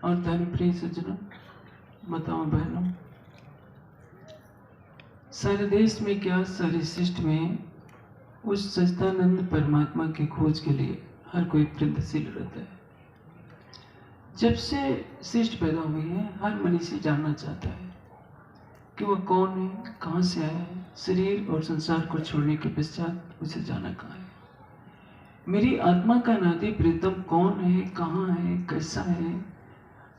और धर्मप्रिय सज्जनों, बताओ बहनों, सारे देश में क्या सारे सृष्टि में उस सच्चिदानंद परमात्मा की खोज के लिए हर कोई प्रयत्नशील रहता है। जब से सृष्टि पैदा हुई है, हर मनुष्य जानना चाहता है कि वह कौन है, कहाँ से आया है। शरीर और संसार को छोड़ने के पश्चात उसे जाना कहाँ है। मेरी आत्मा का नादी प्रीतम कौन है, कहाँ है, कैसा है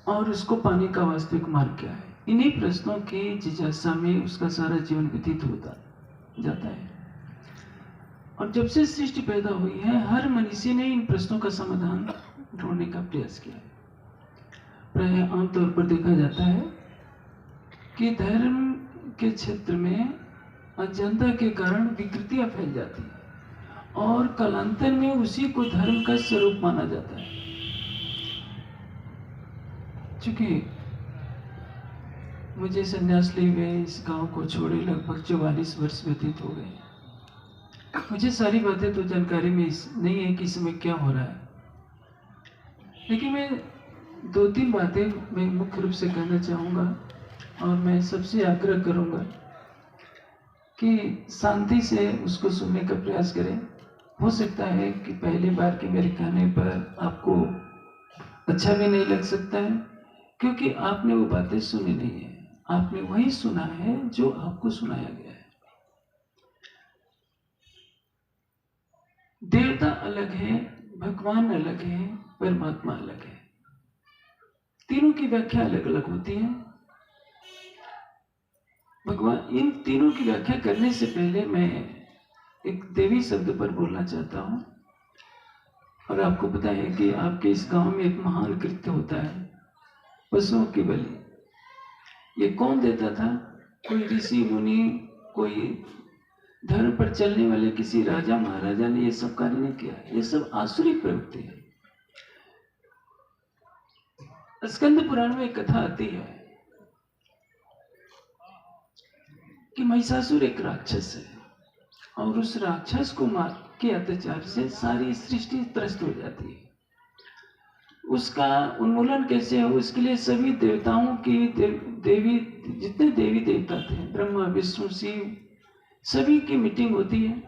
और उसको पाने का वास्तविक मार्ग क्या है। इन्हीं प्रश्नों की जिज्ञासा में उसका सारा जीवन व्यतीत होता जाता है। और जब से सृष्टि पैदा हुई है, हर मनुष्य ने इन प्रश्नों का समाधान ढूंढने का प्रयास किया है। प्राय आमतौर पर देखा जाता है कि धर्म के क्षेत्र में अज्ञानता के कारण विकृतियां फैल जाती हैं और कालांतर में उसी को धर्म का स्वरूप माना जाता है। चूंकि मुझे संन्यास लिए हुए इस गांव को छोड़े लगभग 44 वर्ष व्यतीत हो गए। मुझे सारी बातें तो जानकारी में नहीं है कि इसमें क्या हो रहा है, लेकिन मैं 2-3 बातें मैं मुख्य रूप से कहना चाहूँगा और मैं सबसे आग्रह करूँगा कि शांति से उसको सुनने का प्रयास करें। हो सकता है कि पहली बार के मेरे कहने पर आपको अच्छा भी नहीं लग सकता है, क्योंकि आपने वो बातें सुनी नहीं है। आपने वही सुना है जो आपको सुनाया गया है। देवता अलग है, भगवान अलग है, परमात्मा अलग है। तीनों की व्याख्या अलग अलग होती है। भगवान, इन तीनों की व्याख्या करने से पहले मैं एक देवी शब्द पर बोलना चाहता हूँ। और आपको पता है कि आपके इस गांव में एक महान कृत्य होता है, पशुओं की बलि। ये कौन देता था? कोई ऋषि मुनि, कोई धर्म पर चलने वाले किसी राजा महाराजा ने ये सब कार्य नहीं किया। ये सब आसुरी प्रवृत्ति है। स्कंद पुराण में एक कथा आती है कि महिषासुर एक राक्षस है और उस राक्षस को मार के अत्याचार से सारी सृष्टि त्रस्त हो जाती है। उसका उन्मूलन कैसे हो, उसके लिए सभी देवताओं की देवी, जितने देवी देवता थे, ब्रह्मा विष्णु शिव, सभी की मीटिंग होती है।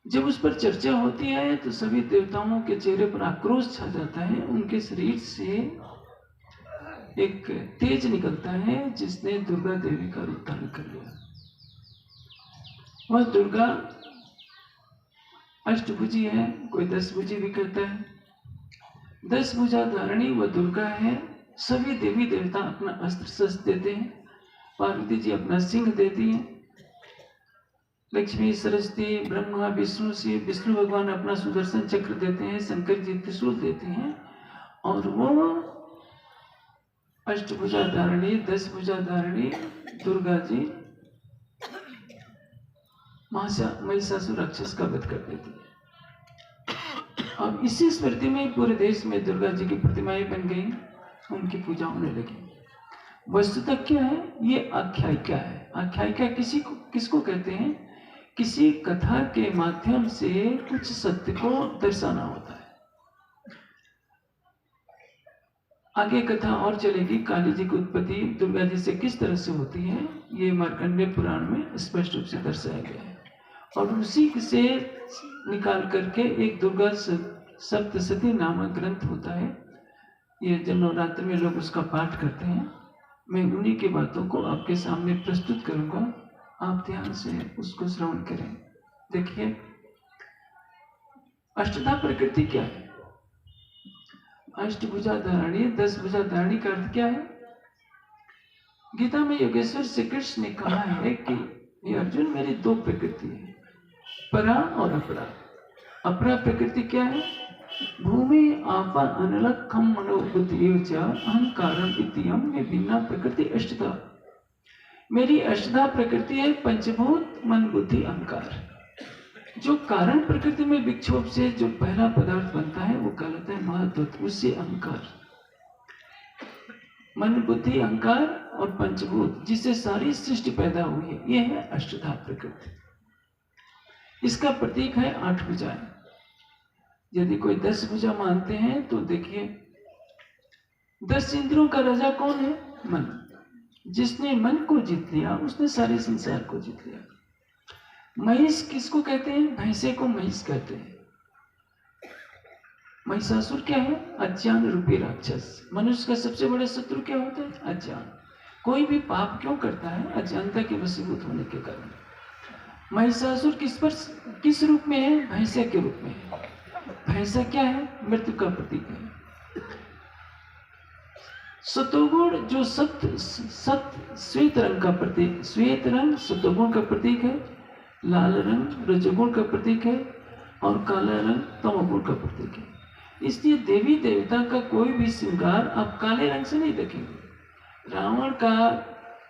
जब उस पर चर्चा होती है तो सभी देवताओं के चेहरे पर आक्रोश छा जाता है। उनके शरीर से एक तेज निकलता है जिसने दुर्गा देवी का रूप धारण कर लिया। वह दुर्गा अष्टभुजी है, कोई 10 भुजी भी कहता है। 10 भुजा धारणी वह दुर्गा है। सभी देवी देवता अपना अस्त्र शस्त्र देते हैं। पार्वती जी अपना सिंह देती है, लक्ष्मी, सरस्वती, ब्रह्मा, विष्णु शिव, विष्णु भगवान अपना सुदर्शन चक्र देते हैं, शंकर जी त्रिशूल देते हैं। और वो अष्टभुजा धारणी, 10 भुजा धारणी दुर्गा जी महिषासुर राक्षस का वध कर देती है। अब इसी स्मृति में पूरे देश में दुर्गा जी की प्रतिमाएं बन गई, उनकी पूजा होने लगी। वस्तुतः क्या है? ये आख्यायिका है। आख्यायिका किसको कहते हैं? किसी कथा के माध्यम से कुछ सत्य को दर्शाना होता है। आगे कथा और चलेगी, काली जी की उत्पत्ति दुर्गा जी से किस तरह से होती है, ये मार्कंडेय पुराण में स्पष्ट रूप से दर्शाया गया है। और उसी से निकाल करके एक दुर्गा सप्तशती नामक ग्रंथ होता है। ये जब नवरात्र में लोग उसका पाठ करते हैं, मैं उन्हीं की बातों को आपके सामने प्रस्तुत करूंगा। आप ध्यान से उसको श्रवण करें। देखिए, अष्टधा प्रकृति क्या है? अष्टभुजा धारणी, 10 भुजा धारणी का अर्थ क्या है? गीता में योगेश्वर श्री कृष्ण ने कहा है कि ये अर्जुन, मेरी 2 प्रकृति है, परा और अपरा। अपरा प्रकृति क्या है? भूमि आपा अनलक खम मनोबुद्धि अहंकारम इत्यम में भिन्ना प्रकृति अष्टधा। मेरी अष्टधा प्रकृति है पंचभूत, मन, बुद्धि, अहंकार। जो कारण प्रकृति में विक्षोभ से जो पहला पदार्थ बनता है वो कहलाता है महत्त्व, उससे अहंकार। मन, बुद्धि, अहंकार और पंचभूत, जिससे सारी सृष्टि पैदा हुई है, यह है अष्टधा प्रकृति। इसका प्रतीक है 8 भुजाएं। यदि कोई 10 भुजा मानते हैं तो देखिए, 10 इंद्रियों का राजा कौन है? मन। जिसने मन को जीत लिया उसने सारे संसार को जीत लिया। महिष किसको कहते हैं? भैंसे को महिष कहते हैं। महिषासुर क्या है? अज्ञान रूपी राक्षस। मनुष्य का सबसे बड़ा शत्रु क्या होता है? अज्ञान। कोई भी पाप क्यों करता है? अज्ञानता के वशीभूत होने के कारण। महिषासुर किस रूप में है? भैंसे के रूप में है। भैंसा क्या है? मृत्यु का प्रतीक है। सतोगुण जो श्वेत रंग का प्रतीक, श्वेत रंग सतोगुण का प्रतीक है, लाल रंग रजोगुण का प्रतीक है और काला रंग तमोगुण का प्रतीक है। इसलिए देवी देवता का कोई भी श्रृंगार आप काले रंग से नहीं देखेंगे। रावण का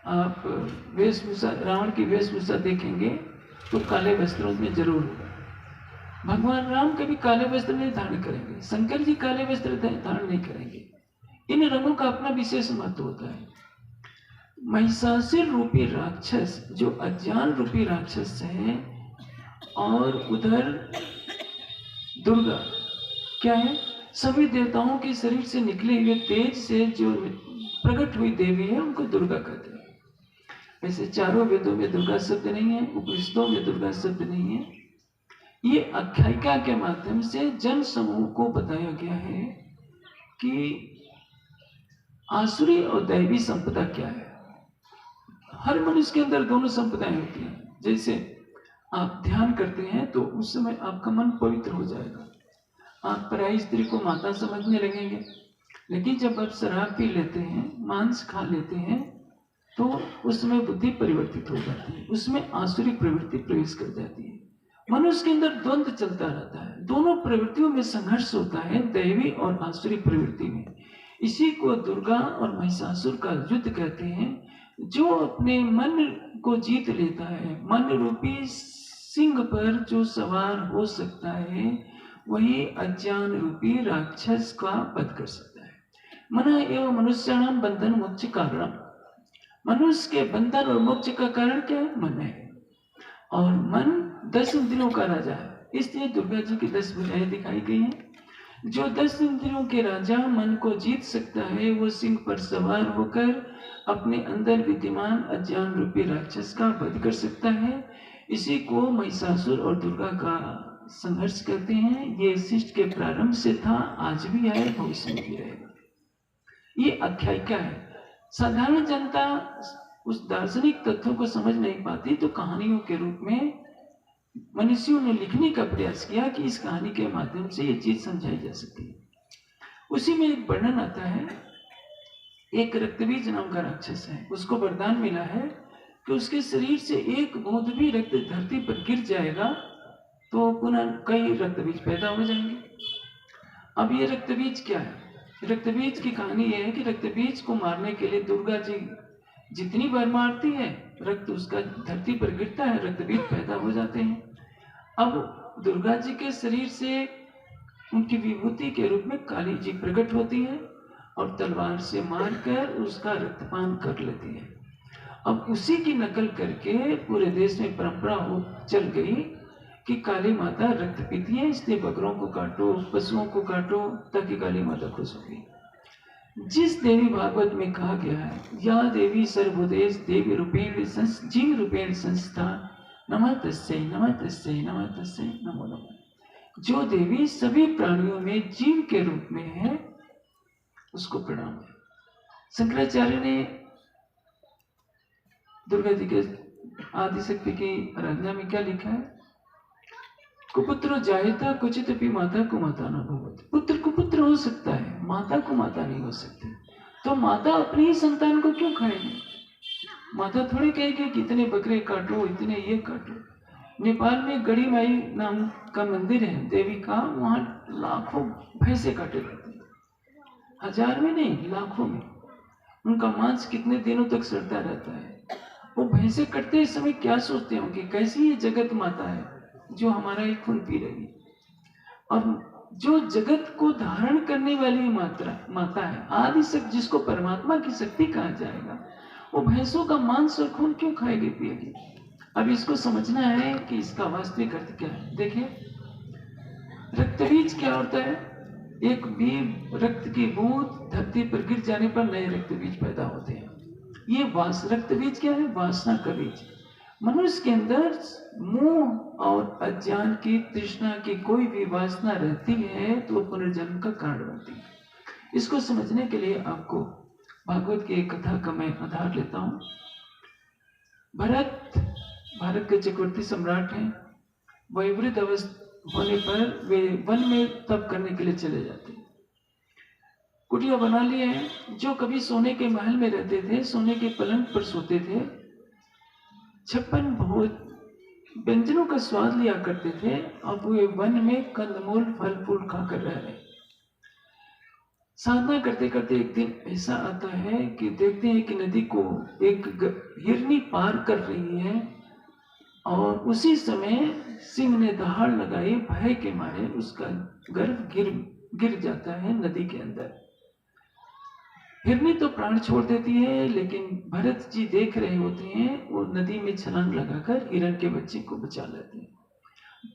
आप वेशभूषा, रावण की वेशभूषा देखेंगे तो काले वस्त्रों में जरूर होगा। भगवान राम कभी काले वस्त्र नहीं धारण करेंगे, शंकर जी काले वस्त्र धारण नहीं करेंगे। इन रंगों का अपना विशेष महत्व होता है। महिषासुर रूपी राक्षस जो अज्ञान रूपी राक्षस है, और उधर दुर्गा क्या है? सभी देवताओं के शरीर से निकले हुए तेज से जो प्रकट हुई देवी है उनको दुर्गा कहते हैं। वैसे चारों वेदों में दुर्गा शब्द नहीं है, उपनिषदों में दुर्गा शब्द नहीं है। ये आख्यायिका के माध्यम से जन समूह को बताया गया है कि आसुरी और दैवी संपदा क्या है। हर मनुष्य के अंदर दोनों संपदाएं होती हैं। जैसे आप ध्यान करते हैं तो उस समय आपका मन पवित्र हो जाएगा, आप पराई स्त्री को माता समझने लगेंगे। लेकिन जब आप शराब पी लेते हैं, मांस खा लेते हैं, तो उसमें बुद्धि परिवर्तित हो जाती है, उसमें आसुरी प्रवृत्ति प्रवेश कर जाती है। मनुष्य के अंदर द्वंद्व चलता रहता है, दोनों प्रवृत्तियों में संघर्ष होता है, दैवी और आसुरी प्रवृत्ति में। इसी को दुर्गा और महिषासुर का युद्ध कहते हैं। जो अपने मन को जीत लेता है, मन रूपी सिंह पर जो सवार हो सकता है, वही अज्ञान रूपी राक्षस का वध कर सकता है। मन एवं मनुष्याणाम बंधन मोक्ष कारणम। मनुष्य के बंधन और मोक्ष का कारण क्या है? मन है। और मन 10 इंद्रियों का राजा है, इसलिए दुर्गा जी की 10 भुजाएं दिखाई गई हैं। जो 10 इंद्रियों के राजा मन को जीत सकता है, वो सिंह पर सवार होकर अपने अंदर विद्यमान अज्ञान रूपी राक्षस का वध कर सकता है। इसी को महिषासुर और दुर्गा का संघर्ष कहते हैं। ये सृष्टि के प्रारंभ से था, आज भी है, भविष्य में भी रहेगा। ये आख्यायिका है। साधारण जनता उस दार्शनिक तथ्यों को समझ नहीं पाती, तो कहानियों के रूप में मनुष्यों ने लिखने का प्रयास किया कि इस कहानी के माध्यम से ये चीज समझाई जा सकती है। उसी में एक वर्णन आता है, एक रक्तबीज नाम का राक्षस है, उसको वरदान मिला है कि उसके शरीर से एक बूंद भी रक्त धरती पर गिर जाएगा तो पुनः कई रक्तबीज पैदा हो जाएंगे। अब ये रक्तबीज क्या है? रक्तबीज की कहानी यह है कि रक्तबीज को मारने के लिए दुर्गा जी जितनी बार मारती है, रक्त उसका धरती पर गिरता है, रक्तबीज पैदा हो जाते हैं। अब दुर्गा जी के शरीर से उनकी विभूति के रूप में काली जी प्रकट होती है और तलवार से मारकर उसका रक्तपान कर लेती है। अब उसी की नकल करके पूरे देश में परंपरा हो चल गई कि काली माता रक्त पीती है, इसलिए बकरों को काटो, पशुओं को काटो, ताकि काली माता खुश होगी। जिस देवी भागवत में कहा गया है, या देवी सर्वभूतेष देवी रूपेण जीव रूपेण संस्था नमः तस्यै नमः तस्यै नमः तस्यै नमो नमः। जो देवी सभी प्राणियों में जीव के रूप में है, उसको प्रणाम है। शंकराचार्य ने दुर्गा जी के आदिशक्ति की आराधना में क्या लिखा है? कुपुत्र जायता कुचित भी माता को माता न भवति। पुत्र कुपुत्र हो सकता है, माता को माता नहीं हो सकती। तो माता अपनी ही संतान को क्यों खाएगी? माता थोड़ी कहेगी कि इतने बकरे काटो, इतने ये काटो। नेपाल में गड़ी माई नाम का मंदिर है देवी का, वहां लाखों भैंसे काटे जाते हैं, 1000 में नहीं, लाखों में। उनका मांस कितने दिनों तक सड़ता रहता है। वो भैंसे कटते समय क्या सोचते होंगे, कैसी ये जगत माता है जो हमारा ही खून पी रही है। और जो जगत को धारण करने वाली माता है, आदि शक्ति, जिसको परमात्मा की शक्ति कहा जाएगा, वो भैंसों का मांस और खून क्यों खाएगी पिएगी? अब इसको समझना है कि इसका वास्तविक अर्थ क्या है। देखिए, रक्तबीज क्या होता है? एक भी रक्त की बूंद धरती पर गिर जाने पर नए रक्त बीज पैदा होते हैं। ये रक्त बीज क्या है? वासना का बीज। मनुष्य के अंदर मोह और अज्ञान की तृष्णा की कोई भी वासना रहती है तो पुनर्जन्म का कारण बनती है। इसको समझने के लिए आपको भागवत की एक कथा का मैं आधार लेता हूं। भरत भारत के चक्रवर्ती सम्राट हैं। वयोवृद्ध अवस्था होने पर वे वन में तप करने के लिए चले जाते हैं। कुटिया बना लिए हैं। जो कभी सोने के महल में रहते थे, सोने के पलंग पर सोते थे, 56 भोज व्यंजनों का स्वाद लिया करते थे। अब वे वन में कंदमूल फल फूल खाकर रह रहे। साधना करते करते एक दिन ऐसा आता है कि देखते हैं कि नदी को एक हिरनी पार कर रही है और उसी समय सिंह ने दहाड़ लगाई। भय के मारे उसका गर्भ गिर जाता है नदी के अंदर। हिरनी तो प्राण छोड़ देती है, लेकिन भरत जी देख रहे होते हैं। वो नदी में छलांग लगाकर हिरण के बच्चे को बचा लेते हैं,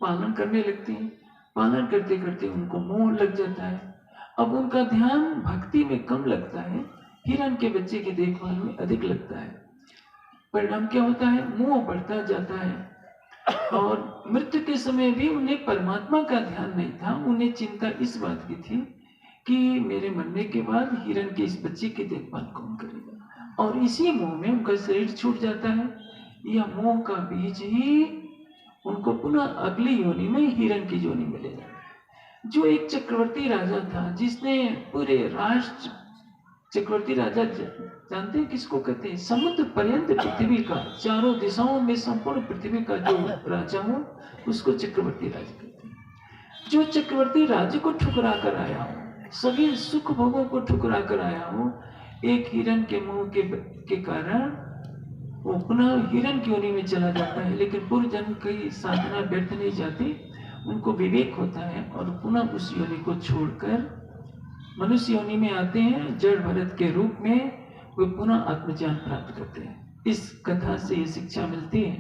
पालन करने लगते हैं। पालन करते करते उनको मोह लग जाता है। अब उनका ध्यान भक्ति में कम लगता है, हिरण के बच्चे की देखभाल में अधिक लगता है। परिणाम क्या होता है? मोह बढ़ता जाता है और मृत्यु के समय भी उन्हें परमात्मा का ध्यान नहीं था। उन्हें चिंता इस बात की थी कि मेरे मरने के बाद हिरण के इस बच्चे की देखभाल कौन करेगा। और इसी मोह में उनका शरीर छूट जाता है। यह मोह का बीज ही उनको पुनः अगली योनि में हिरण की योनि में ले जाता है। जो एक चक्रवर्ती राजा था जिसने पूरे राष्ट्र, चक्रवर्ती राजा जानते हैं किसको कहते हैं? समुद्र पर्यंत पृथ्वी का, चारों दिशाओं में संपूर्ण पृथ्वी का जो राजा हो उसको चक्रवर्ती राजा कहते हैं। जो चक्रवर्ती राज्य को ठुकरा कर आया हो, सभी सुख भोगों को ठुकरा कर आया हो, एक हिरण के मुंह के कारण वो पुनः हिरण की योनि में चला जाता है। लेकिन पूर्व जन्म की साधना व्यर्थ नहीं जाती। उनको विवेक होता है और पुनः उस योनि को छोड़कर मनुष्य योनि में आते हैं। जड़ भरत के रूप में वे पुनः आत्मज्ञान प्राप्त करते हैं। इस कथा से ये शिक्षा मिलती है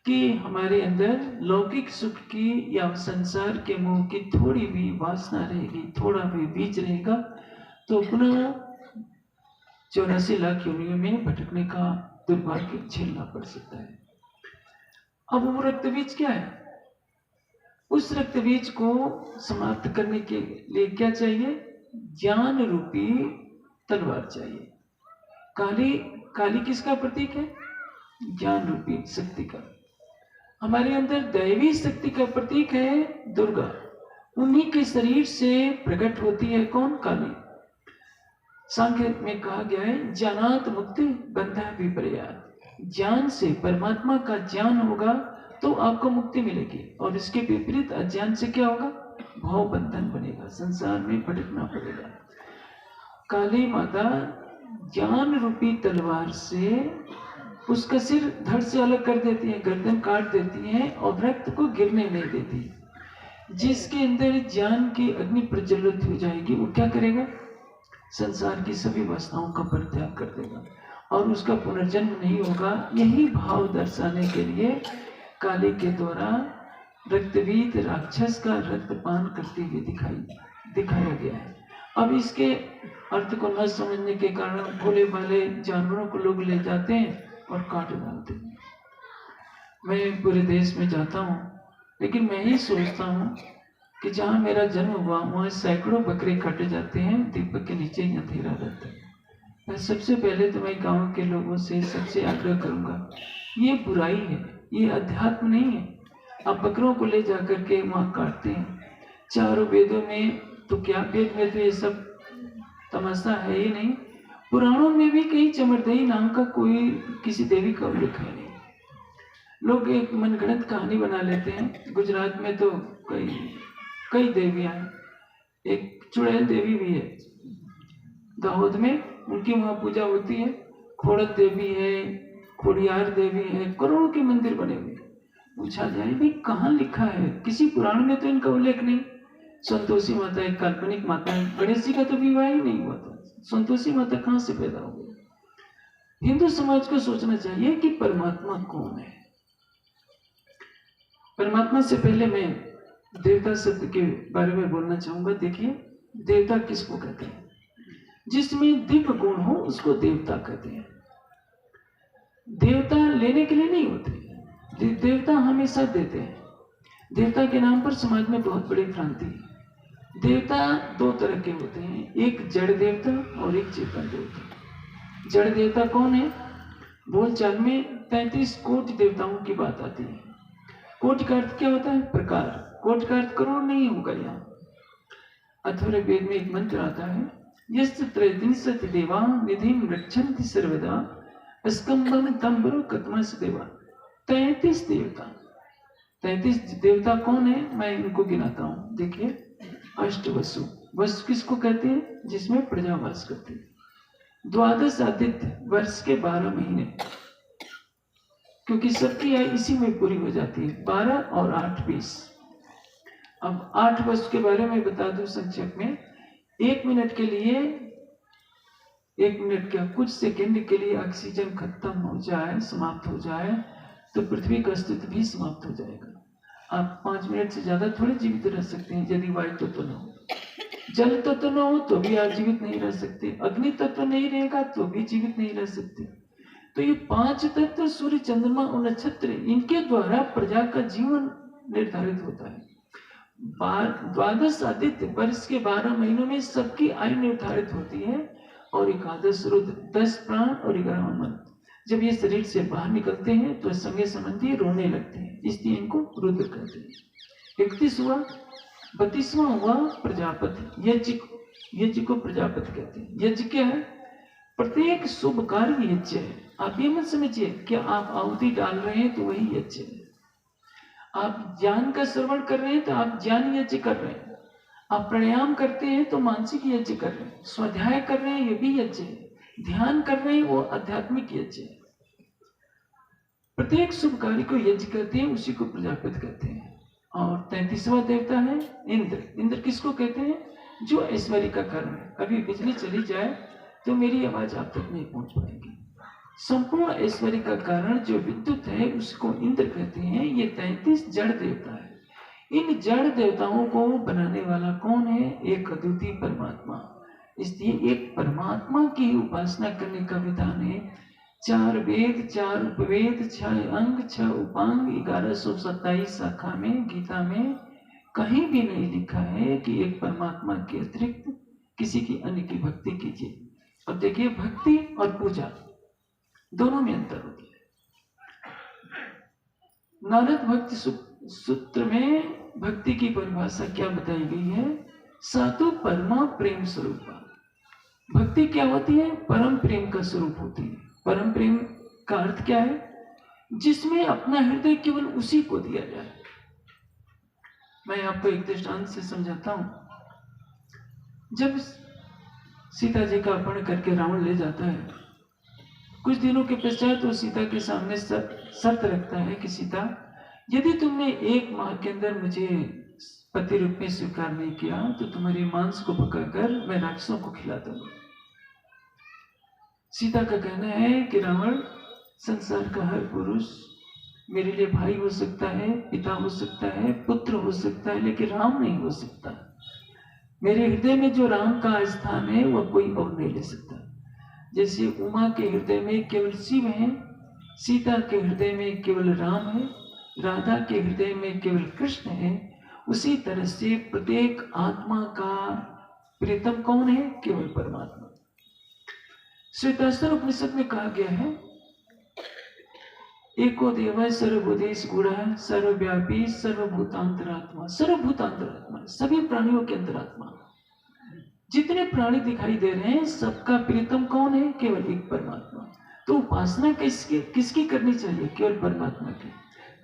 कि हमारे अंदर लौकिक सुख की या संसार के मोह की थोड़ी भी वासना रहेगी, थोड़ा भी बीज रहेगा, तो पुनः 84 लाख योनियों में भटकने का दुर्भाग्य झेलना पड़ सकता है। अब वो रक्त बीज क्या है? उस रक्त बीज को समाप्त करने के लिए क्या चाहिए? ज्ञान रूपी तलवार चाहिए। काली किसका प्रतीक है? ज्ञान रूपी शक्ति का। हमारे अंदर दैवी शक्ति का प्रतीक है दुर्गा। उन्हीं के शरीर से प्रकट होती है कौन? काली। सांख्य में कहा गया है ज्ञानात मुक्ति बंधा विपर्यात। ज्ञान से, परमात्मा का ज्ञान होगा तो आपको मुक्ति मिलेगी, और इसके विपरीत अज्ञान से क्या होगा? भाव बंधन बनेगा, संसार में भटकना पड़ेगा। काली माता ज्ञान रूपी तलवार से उसका सिर धड़ से अलग कर देती है, गर्दन काट देती है और रक्त को गिरने नहीं देती। जिसके अंदर ज्ञान की अग्नि प्रज्वलित हो जाएगी वो क्या करेगा? संसार की सभी वासनाओं का परित्याग कर देगा और उसका पुनर्जन्म नहीं होगा। यही भाव दर्शाने के लिए काली के द्वारा रक्तवीत राक्षस का रक्तपान करते हुए दिखाया गया है। अब इसके अर्थ को न समझने के कारण भोले भाले जानवरों को लोग ले जाते हैं और काट डालते हैं। मैं पूरे देश में जाता हूँ, लेकिन मैं ही सोचता हूँ कि जहाँ मेरा जन्म हुआ वहाँ सैकड़ों बकरे काटे जाते हैं, दीपक के नीचे ही अंधेरा रहता है। मैं सबसे पहले तो मैं गांव के लोगों से सबसे आग्रह करूंगा, ये बुराई है, ये अध्यात्म नहीं है। आप बकरों को ले जाकर के वहाँ काटते हैं। चारों वेदों में तो क्या, वेद में तो ये सब तमाशा है ही नहीं। पुराणों में भी कहीं चमरदई नाम का कोई किसी देवी का उल्लेख है नहीं। लोग एक मनगढ़ंत कहानी बना लेते हैं। गुजरात में तो कई देवियां हैं। एक चुड़ैल देवी भी है दाहोद में, उनकी वहाँ पूजा होती है। खोड़क देवी है, खोड़ियार देवी है, करोड़ों के मंदिर बने हुए। पूछा जाए भी कहाँ लिखा है? किसी पुराण में तो इनका उल्लेख नहीं। संतोषी माता एक काल्पनिक माता है। गणेश जी का तो विवाह ही नहीं हुआ था, संतोषी माता कहाँ से पैदा हो गई? हिंदू समाज को सोचना चाहिए कि परमात्मा कौन है। परमात्मा से पहले मैं देवता शब्द के बारे में बोलना चाहूंगा। देखिए, देवता किसको कहते हैं? जिसमें दिव्य गुण हो उसको देवता कहते हैं। देवता लेने के लिए नहीं होते, देवता हमेशा देते हैं। देवता के नाम पर समाज में बहुत बड़ी भ्रांति है। देवता दो तरह के होते हैं, एक जड़ देवता और एक चेतन देवता। जड़ देवता कौन है? बोलचाल में 33 कोटि देवताओं की बात आती है। कोटि का अर्थ क्या होता है? प्रकार। कोटि का अर्थ करोड़ नहीं होगा यहाँ। अथर्ववेद में एक मंत्र आता है, यस्य त्रयदिंशति देवा निधिं रक्षन्ति सर्वदा स्कंदं तंबरो कतमस देवा। 33 देवता। 33 देवता कौन है? मैं इनको गिनाता हूँ। देखिए, अष्टवसु। वसु किसको कहते हैं? जिसमें प्रजा वास करती है। 12 आदित्य, वर्ष के 12 महीने, क्योंकि सबकी आयु इसी में पूरी हो जाती है। 12 और 8 20। अब 8 वसु के बारे में बता दूं संक्षेप में। 1 मिनट के लिए, 1 मिनट क्या, कुछ सेकंड के लिए ऑक्सीजन खत्म हो जाए, समाप्त हो जाए, तो पृथ्वी का अस्तित्व भी समाप्त हो जाएगा। आप 5 मिनट से ज्यादा थोड़े जीवित रह सकते हैं यदि वायु तत्व न हो। जल तत्व न हो तो भी आप जीवित नहीं रह सकते। अग्नि तत्व नहीं रहेगा तो भी जीवित नहीं रह सकते। तो ये 5 तत्व, सूर्य, चंद्रमा और नक्षत्र, इनके द्वारा प्रजा का जीवन निर्धारित होता है। 12 आदित्य, वर्ष के 12 महीनों में सबकी आयु निर्धारित होती है। और 11 रुद्र, 10 प्राण और 11 मन। जब ये शरीर से बाहर निकलते हैं तो संगे संबंधी रोने लगते हैं, इसलिए इनको रुद्र कहते हैं। 31 हुआ। 32वां हुआ प्रजापति। यज्ञ को प्रजापति कहते हैं। यज्ञ क्या है? प्रत्येक शुभ कार्य यज्ञ है। आप ये मत समझिए कि आप आहुति डाल रहे हैं तो वही यज्ञ है। आप ज्ञान का श्रवण कर रहे हैं तो आप ज्ञान यज्ञ कर रहे हैं। आप प्राणायाम करते हैं तो मानसिक यज्ञ कर रहे हैं। स्वाध्याय कर रहे हैं, ये भी यज्ञ है। ध्यान कर रहे हैं, वो आध्यात्मिक यज्ञ है। प्रत्येक शुभ कार्य को यज्ञ कहते हैं, उसी को प्रजापति कहते हैं। और 33वां देवता है इंद्र। इंद्र किसको कहते हैं? जो ऐश्वर्य का कारण है। अभी बिजली चली जाए तो मेरी आवाज आप तक नहीं पहुंच पाएगी। संपूर्ण ऐश्वर्य का कारण जो विद्युत है उसको इंद्र कहते हैं। ये 33 जड़ देवता है। इन जड़ देवताओं को बनाने वाला कौन है? एक अद्वितीय परमात्मा। इसलिए एक परमात्मा की उपासना करने का विधान है। 4 वेद, 4 उपवेद, 6 अंग, 6 उपांग, 1127 शाखा में, गीता में कहीं भी नहीं लिखा है कि एक परमात्मा के अतिरिक्त किसी की अन्य की भक्ति कीजिए। अब देखिए, भक्ति और पूजा दोनों में अंतर होती है। नारद भक्ति सूत्र में भक्ति की परिभाषा क्या बताई गई है? सातु परमा प्रेम स्वरूपा। भक्ति क्या होती है? परम प्रेम का स्वरूप होती है। परम प्रेम का अर्थ क्या है? जिसमें अपना हृदय केवल उसी को दिया जाए। मैं आपको एक दृष्टांत से समझाता हूं। जब सीता जी का अपहरण करके रावण ले जाता है, कुछ दिनों के पश्चात वो सीता के सामने शर्त रखता है कि सीता, यदि तुमने 1 माह के अंदर मुझे पति रूप में स्वीकार नहीं किया तो तुम्हारे मांस को पकाकर मैं राक्षसों को खिला दूंगा। सीता का कहना है कि रावण, संसार का हर पुरुष मेरे लिए भाई हो सकता है, पिता हो सकता है, पुत्र हो सकता है, लेकिन राम नहीं हो सकता। मेरे हृदय में जो राम का स्थान है वह कोई और नहीं ले सकता। जैसे उमा के हृदय में केवल शिव है, सीता के हृदय में केवल राम है, राधा के हृदय में केवल कृष्ण है, उसी तरह से प्रत्येक आत्मा का प्रीतम कौन है? केवल परमात्मा। श्वेताश्वर उपनिषद में कहा गया है, एको देव सर्वभूतेषु गूढ़ः सर्वव्यापी सर्वभूतांतरात्मा। सर्वभूतांतरात्मा, सभी प्राणियों के अंतरात्मा। जितने प्राणी दिखाई दे रहे हैं सबका प्रीतम कौन है? केवल एक परमात्मा। तो उपासना किसकी करनी चाहिए? केवल परमात्मा की।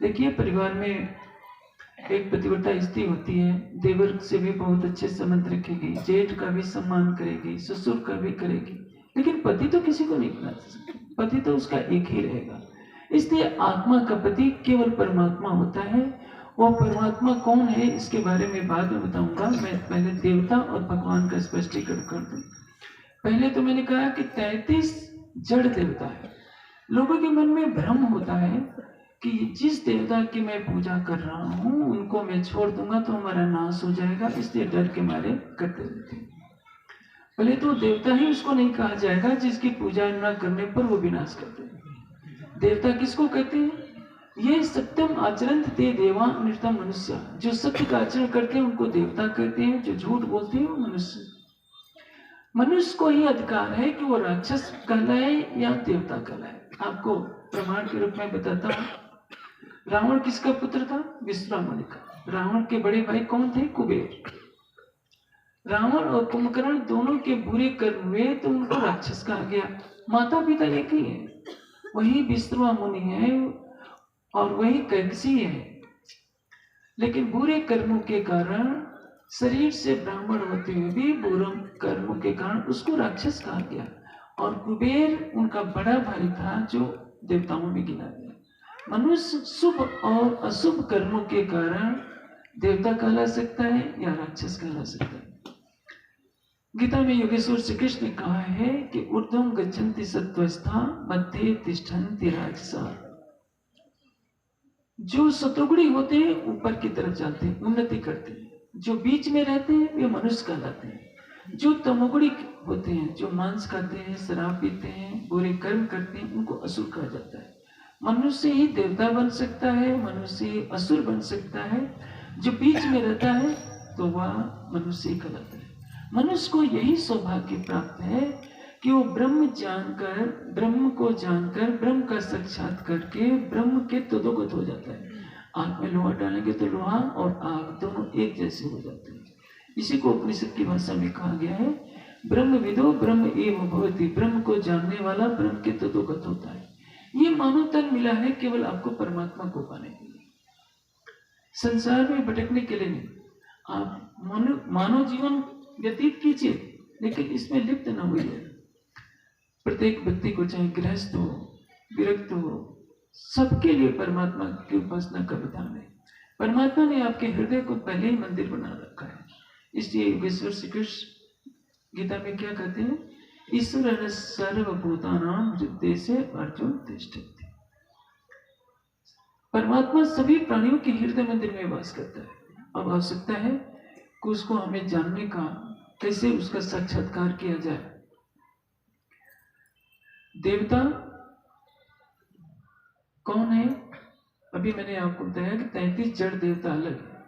देखिए, परिवार में एक पतिव्रता स्त्री होती है, देवर से भी बहुत अच्छे संबंध रखेगी, जेठ का भी सम्मान करेगी, ससुर का भी करेगी, लेकिन पति तो किसी को नहीं बना सकती। पति तो उसका एक ही रहेगा। इसलिए आत्मा का पति केवल परमात्मा होता है। वो परमात्मा कौन है इसके बारे में बाद में बताऊंगा। मैं पहले देवता और भगवान का स्पष्टीकरण कर दूं। पहले तो मैंने कहा कि 33 जड़ देवता है। लोगों के मन में भ्रम होता है कि जिस देवता की मैं पूजा कर रहा हूँ उनको मैं छोड़ दूंगा तो हमारा नाश हो जाएगा, इसलिए डर के मारे करते रहते हैं। पहले तो देवता ही उसको नहीं कहा जाएगा जिसकी पूजा न करने पर वो विनाश करते हैं। देवता किसको कहते हैं? ये सत्यम आचरण ते देवा नृतम मनुष्य, जो सत्य का आचरण करते हैं उनको देवता कहते हैं, जो झूठ बोलते हैं वो मनुष्य। मनुष्य को ही अधिकार है कि वो राक्षस कहलाए या देवता कहलाए। आपको प्रमाण के रूप में बताता हूं। रावण किसका पुत्र था? विश्वामित्र का। रावण के बड़े भाई कौन थे? कुबेर। रावण और कुंभकर्ण दोनों के बुरे कर्म हुए तो उनको राक्षस कहा गया। माता पिता एक ही है, वही विश्वा मुनि है और वही कैकसी है, लेकिन बुरे कर्मों के कारण शरीर से ब्राह्मण होते हुए भी बुरे कर्मों के कारण उसको राक्षस कहा गया। और कुबेर उनका बड़ा भाई था जो देवताओं में गिना गया। मनुष्य शुभ और अशुभ कर्मों के कारण देवता कहला सकता है या राक्षस कहला सकता है। गीता में योगेश्वर श्री कृष्ण ने कहा है कि ऊर्ध्वं गच्छन्ति सत्त्वस्था मध्ये तिष्ठन्ति राजसा। जो सतोगुणी होते हैं ऊपर की तरफ जाते हैं, उन्नति करते हैं। जो बीच में रहते हैं वे मनुष्य कहलाते हैं। जो तमोगुणी होते हैं, जो मांस खाते हैं, शराब पीते हैं, बुरे कर्म करते हैं, उनको असुर कहा जाता है। मनुष्य ही देवता बन सकता है, मनुष्य ही असुर बन सकता है। जो बीच में रहता है तो वह मनुष्य ही कहलाता है। मनुष्य को यही सौभाग्य प्राप्त है कि वो ब्रह्म जानकर, ब्रह्म को जानकर, ब्रह्म का साक्षात करके ब्रह्म के तदोगत हो जाता है। आग में लोहा डालेंगे तो लोहा और आग दोनों एक जैसे हो जाते हैं। इसी को उपनिषद की भाषा में कहा गया है, ब्रह्म विदो ब्रह्म एव भवति। ब्रह्म को जानने वाला ब्रह्म के तदोगत होता है। ये मानव तन मिला है केवल आपको परमात्मा को पाने के लिए, संसार में भटकने के लिए नहीं। आप मानव जीवन व्यतीत कीजिए, लेकिन इसमें लिप्त न हुई। प्रत्येक व्यक्ति को, चाहे गृहस्थ हो, विरक्त हो, सबके लिए परमात्मा की उपासना का विधान है। परमात्मा ने आपके हृदय को पहले ही मंदिर बना रखा है। इसलिए योगेश्वर श्री कृष्ण गीता में क्या कहते हैं? ईश्वर सर्वभूतानां हृदय से अर्जुन तिष्ठति। परमात्मा सभी प्राणियों के हृदय मंदिर में वास करता है। अब आवश्यकता है कि उसको हमें जानने का, कैसे उसका साक्षात्कार किया जाए। देवता कौन है? अभी मैंने आपको बताया कि 33 जड़ देवता अलग है,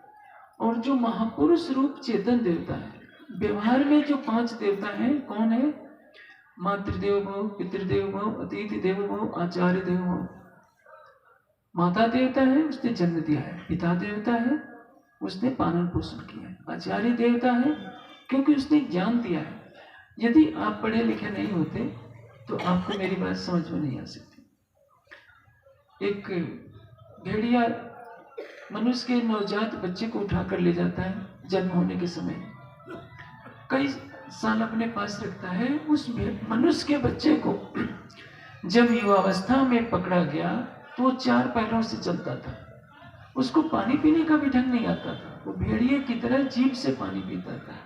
और जो महापुरुष रूप चेतन देवता है। व्यवहार में जो 5 देवता हैं कौन है? मातृदेव भव, पितृदेव भव, अतिथि देव भव, आचार्य देव भव। माता देवता है, उसने जन्म दिया है। पिता देवता है, उसने पालन पोषण किया है। आचार्य देवता है क्योंकि उसने ज्ञान दिया है। यदि आप पढ़े लिखे नहीं होते तो आपको मेरी बात समझ में नहीं आ सकती। एक भेड़िया मनुष्य के नवजात बच्चे को उठाकर ले जाता है जन्म होने के समय, कई साल अपने पास रखता है। उस मनुष्य के बच्चे को जब युवावस्था में पकड़ा गया तो वो 4 पैरों से चलता था। उसको पानी पीने का भी ढंग नहीं आता था। वो भेड़िए की तरह जीभ से पानी पीता था।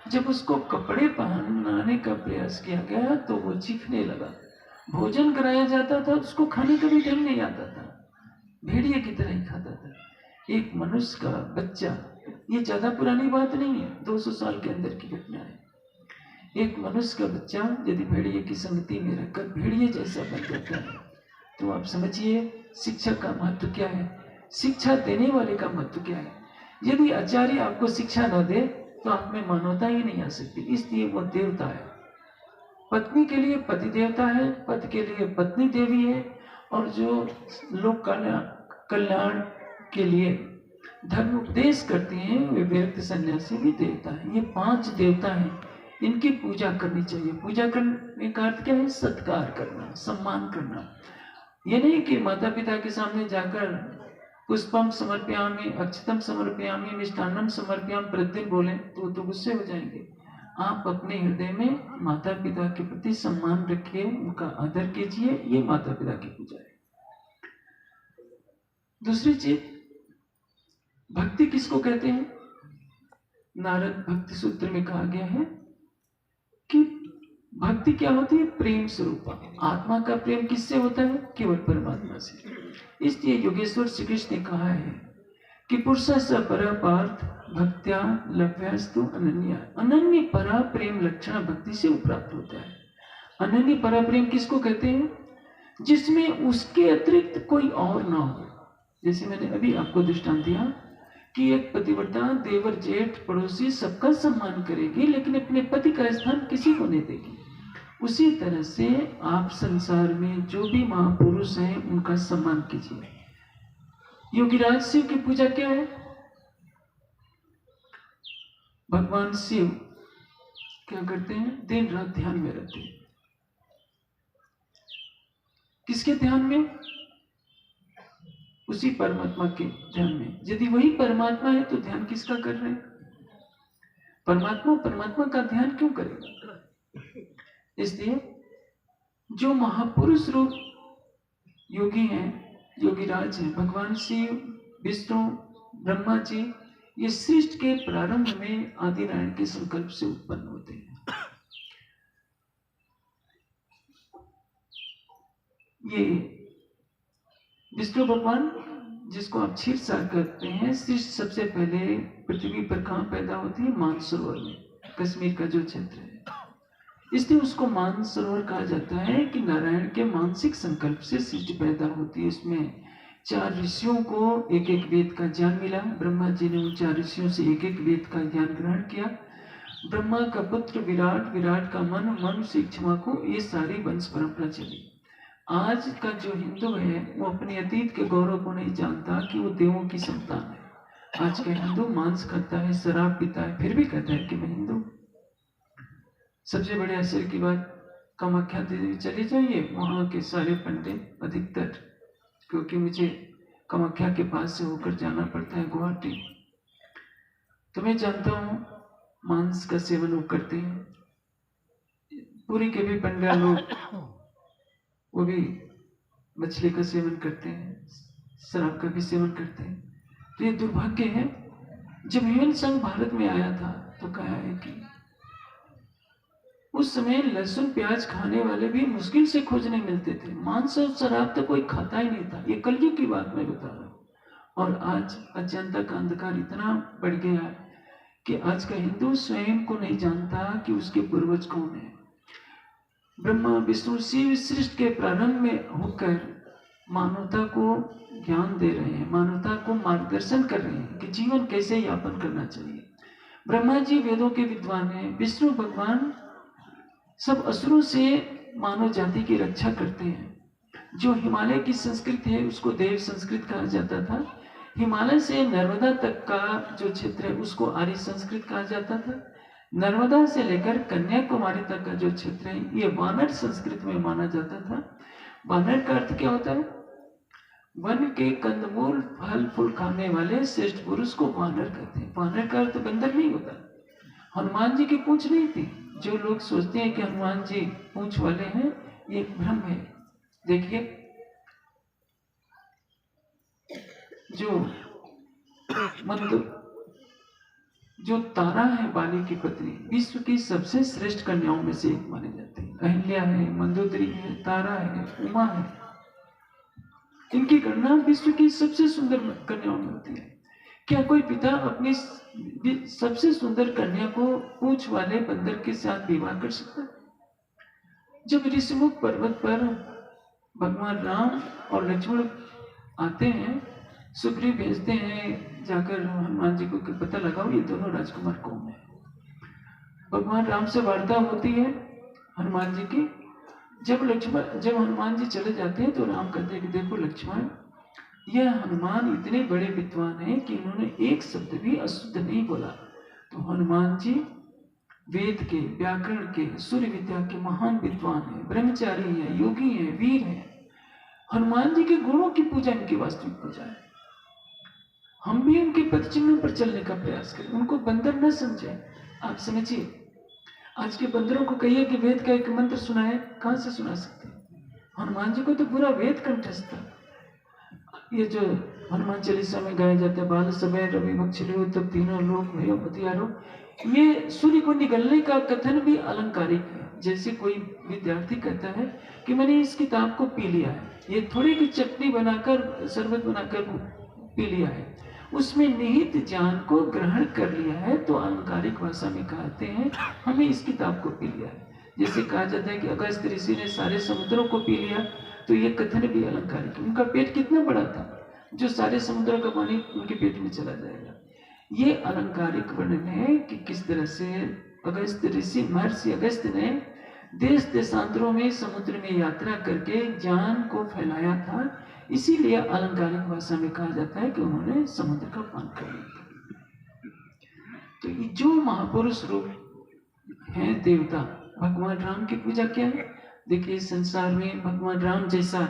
जब उसको कपड़े पहनाने का प्रयास किया गया तो वो चीखने लगा। भोजन कराया जाता था, उसको खाने का भी ढंग नहीं आता था, भेड़िए की तरह ही खाता था। एक मनुष्य का बच्चा, ये ज्यादा पुरानी बात नहीं है, 200 साल के अंदर की घटना है। एक मनुष्य का बच्चा यदि भेड़िए की संगति में रहकर भेड़िए जैसा बन जाता है तो आप समझिए शिक्षा का महत्व क्या है, शिक्षा देने वाले का महत्व क्या है। यदि आचार्य आपको शिक्षा न दे तो आप में मानवता ही नहीं आ सकती। इसलिए वो देवता है। पत्नी के लिए पति देवता है, पति के लिए पत्नी देवी है, और जो लोक कल्याण के लिए धर्म उपदेश करते हैं वे विरक्त सन्यासी भी देवता है। ये 5 देवता हैं, इनकी पूजा करनी चाहिए। पूजा करने का अर्थ क्या है? सत्कार करना, सम्मान करना। ये नहीं कि माता पिता के सामने जाकर पुष्पम समर्पयामि, अक्षतम समर्पयामि, मिष्टान्नम समर्पयामि प्रतिदिन बोलें तो गुस्से हो जाएंगे। आप अपने हृदय में माता पिता के प्रति सम्मान रखिए, उनका आदर कीजिए। ये माता पिता की पूजा है। दूसरी चीज, भक्ति किसको कहते हैं? नारद भक्ति सूत्र में कहा गया है कि भक्ति क्या होती है? प्रेम स्वरूप। आत्मा का प्रेम किससे होता है? केवल परमात्मा से। इसलिए योगेश्वर श्री कृष्ण ने कहा है कि पुरुषः स परा पार्थ भक्त्या लभ्यास्तु अनन्या। अनन्य परा प्रेम लक्षण भक्ति से प्राप्त होता है। अनन्य परा प्रेम किसको कहते हैं? जिसमें उसके अतिरिक्त कोई और ना हो। जैसे मैंने अभी आपको दृष्टांत दिया कि एक पतिव्रता देवर जेठ पड़ोसी सबका सम्मान करेगी, लेकिन अपने पति का स्थान किसी को नहीं देगी। उसी तरह से आप संसार में जो भी महापुरुष हैं उनका सम्मान कीजिए। योगीराज शिव की पूजा क्या है? भगवान शिव क्या करते हैं? दिन रात ध्यान में रहते हैं। किसके ध्यान में? उसी परमात्मा के ध्यान में। यदि वही परमात्मा है तो ध्यान किसका कर रहे हैं? परमात्मा का ध्यान क्यों करेगा? इसलिए जो महापुरुष रूप योगी हैं, योगीराज हैं, भगवान शिव, विष्णु, ब्रह्मा जी, ये सृष्टि के प्रारंभ में आदिनारायण के संकल्प से उत्पन्न होते हैं। ये विष्णु भगवान जिसको आप क्षीरसागर कहते हैं, सृष्टि सबसे पहले पृथ्वी पर कहाँ पैदा होती है? मानसरोवर में, कश्मीर का जो क्षेत्र है। इसलिए उसको मानसरोवर कहा जाता है कि नारायण के मानसिक संकल्प से सृष्टि पैदा होती है। उसमें 4 ऋषियों को एक एक वेद का ज्ञान मिला। ब्रह्मा जी ने उन 4 ऋषियों से एक एक वेद का ज्ञान ग्रहण किया। ब्रह्मा का पुत्र विराट, विराट का मन, मन से इक्ष्वाकु, ये सारी वंश परंपरा चली। आज का जो हिंदू है वो अपने अतीत के गौरव को नहीं जानता कि वो देवों की संतान है। आज का हिंदू मांस खाता है, शराब पीता है, फिर भी कहता है कि मैं हिंदू। सबसे बड़े आश्चर्य की बात, कामाख्या देवी चले जाइए, वहां के सारे पंडित अधिकतर, क्योंकि मुझे कामाख्या के पास से होकर जाना पड़ता है गुवाहाटी, तो मैं जानता हूँ मांस का सेवन वो करते हैं। पूरी के भी पंडा लोग वो भी मछली का सेवन करते हैं, शराब का भी सेवन करते हैं। तो ये दुर्भाग्य है। जब ह्यूमन संघ भारत में आया था तो कहा है कि उस समय लहसुन प्याज खाने वाले भी मुश्किल से खोजने मिलते थे। मांस और शराब तो कोई खाता ही नहीं था। ये कलयुग की बात मैं बता रहा हूँ। और आज अज्ञानता का अंधकार इतना बढ़ गया है कि आज का हिंदू स्वयं को नहीं जानता कि उसके पूर्वज कौन है। ब्रह्मा विष्णु शिव सृष्टि के प्रारंभ में होकर मानवता को ज्ञान दे रहे हैं, मानवता को मार्गदर्शन कर रहे हैं कि जीवन कैसे यापन करना चाहिए। ब्रह्मा जी वेदों के विद्वान हैं। विष्णु भगवान सब असुरों से मानव जाति की रक्षा करते हैं। जो हिमालय की संस्कृति है उसको देव संस्कृत कहा जाता था। हिमालय से नर्मदा तक का जो क्षेत्र है उसको आर्य संस्कृत कहा जाता था। नर्मदा से लेकर कन्याकुमारी तक का जो क्षेत्र है ये वानर संस्कृत में माना जाता था। वानर का अर्थ क्या होता है? वन के कंदमूल फल फूल खाने वाले श्रेष्ठ पुरुष को वानर कहते हैं। वानर का अर्थ बंदर नहीं होता। हनुमान जी की पूंछ नहीं थी। जो लोग सोचते हैं कि हनुमान जी पूंछ वाले हैं, ये भ्रम है। देखिए, जो तारा है बाली की पत्नी, विश्व की सबसे श्रेष्ठ कन्याओं में से एक मानी जाती है। अहिल्या है, मंदोदरी है, तारा है, उमा है। इनकी गणना विश्व की सबसे सुंदर कन्याओं में होती है। क्या कोई पिता अपनी सबसे सुंदर कन्या को पूंछ वाले बंदर के साथ विवाह कर सकता है? जब ऋषिमुख पर्वत पर भगवान राम और लक्ष्मण आते हैं, सुग्रीव भेजते हैं जाकर हनुमान जी को कि पता लगाओ ये दोनों राजकुमार कौन है। भगवान राम से वार्ता होती है हनुमान जी की। जब हनुमान जी चले जाते हैं तो राम कहते हैं कि देखो लक्ष्मण, यह हनुमान इतने बड़े विद्वान हैं कि इन्होंने एक शब्द भी अशुद्ध नहीं बोला। तो हनुमान जी वेद के, व्याकरण के, सूर्य विद्या के महान विद्वान हैं, ब्रह्मचारी हैं, योगी हैं, वीर हैं। हनुमान जी के गुणों की पूजा इनकी वास्तविक पूजा है। हम भी उनके पद चिन्हों पर चलने का प्रयास करें, उनको बंदर न समझें। आप समझिए, आज के बंदरों को कहिए कि वेद का एक मंत्र सुनाए, कहां से सुना सकते हैं? हनुमान जी को तो पूरा वेद कंठस्थ था। ये जो हनुमान चालीसा में गाया जाता है, बाल समय रवि मक्षिलो तब तीनों लोग भयो पतियारो, ये सूर्य को निगलने का कथन भी अलंकारिक है। जैसे कोई विद्यार्थी कहता है कि मैंने इस किताब को पी लिया है, ये थोड़ी की चटनी बनाकर शरबत बनाकर पी लिया है, उसमें निहित ज्ञान को ग्रहण कर लिया है, तो अलंकारिक भाषा में कहते हैं हमें इस किताब को पी लिया है। जैसे कहा जाता है कि अगस्त ऋषि ने सारे समुद्रों को पी लिया, तो ये कथन भी अलंकारिक। उनका पेट कितना बड़ा था जो सारे समुद्रों का पानी उनके पेट में चला जाएगा। ये अलंकारिक वर्णन है कि किस तरह से अगस्त ऋषि महर्षि अगस्त ने देश देशांतरों में समुद्र में यात्रा करके ज्ञान को फैलाया था। इसीलिए अलंकारिक भाषा में कहा जाता है कि उन्होंने समुद्र का पान कर लिया। तो ये जो महापुरुष रूप है देवता, भगवान राम की पूजा क्या है? देखिए, संसार में भगवान राम जैसा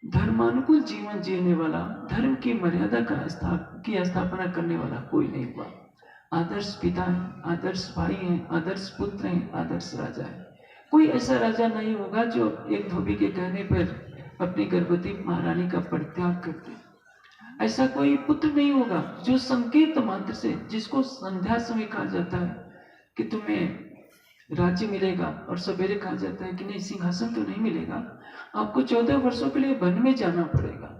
धर्मानुकूल जीवन जीने वाला, धर्म की मर्यादा की स्थापना करने वाला कोई नहीं हुआ। आदर्श पिता है, आदर्श भाई है, आदर्श पुत्र है, आदर्श राजा है। कोई ऐसा राजा नहीं होगा जो एक धोबी के कहने पर अपनी गर्भवती महारानी का परित्याग कर दे। ऐसा कोई पुत्र नहीं होगा जो संकेत मात्र से, जिसको संध्या समय कहा जाता है कि तुम्हें राज्य मिलेगा, और सवेरे कहा जाता है कि नहीं, सिंहासन तो नहीं मिलेगा, आपको 14 वर्षों के लिए वन में जाना पड़ेगा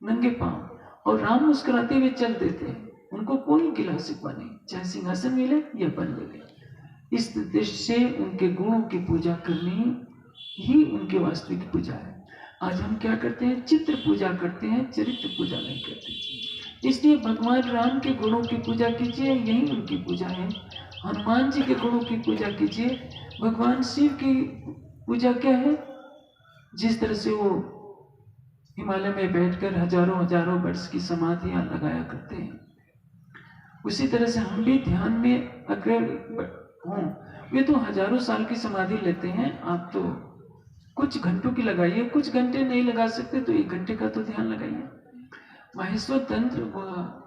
नंगे पांव। और राम मुस्कुराते हुए चल देते हैं, उनको कोई गिला शिकवा नहीं, चाहे सिंहासन मिले या वन मिले। इस दृष्टि से उनके गुणों की पूजा करनी ही उनकी वास्तविक पूजा है। आज हम क्या करते हैं? चित्र पूजा करते हैं, चरित्र पूजा नहीं करते। इसलिए भगवान राम के गुणों की पूजा कीजिए, यही उनकी पूजा है। हनुमान जी के गुणों की पूजा कीजिए। भगवान शिव की पूजा क्या है? जिस तरह से वो हिमालय में बैठकर हजारों हजारों वर्ष की समाधियां लगाया करते हैं, उसी तरह से हम भी ध्यान में अगर हों। वे तो हजारों साल की समाधि लेते हैं, आप तो कुछ घंटों की लगाइए, कुछ घंटे नहीं लगा सकते तो 1 घंटे का तो ध्यान लगाइए। माहेश्वर तंत्र वह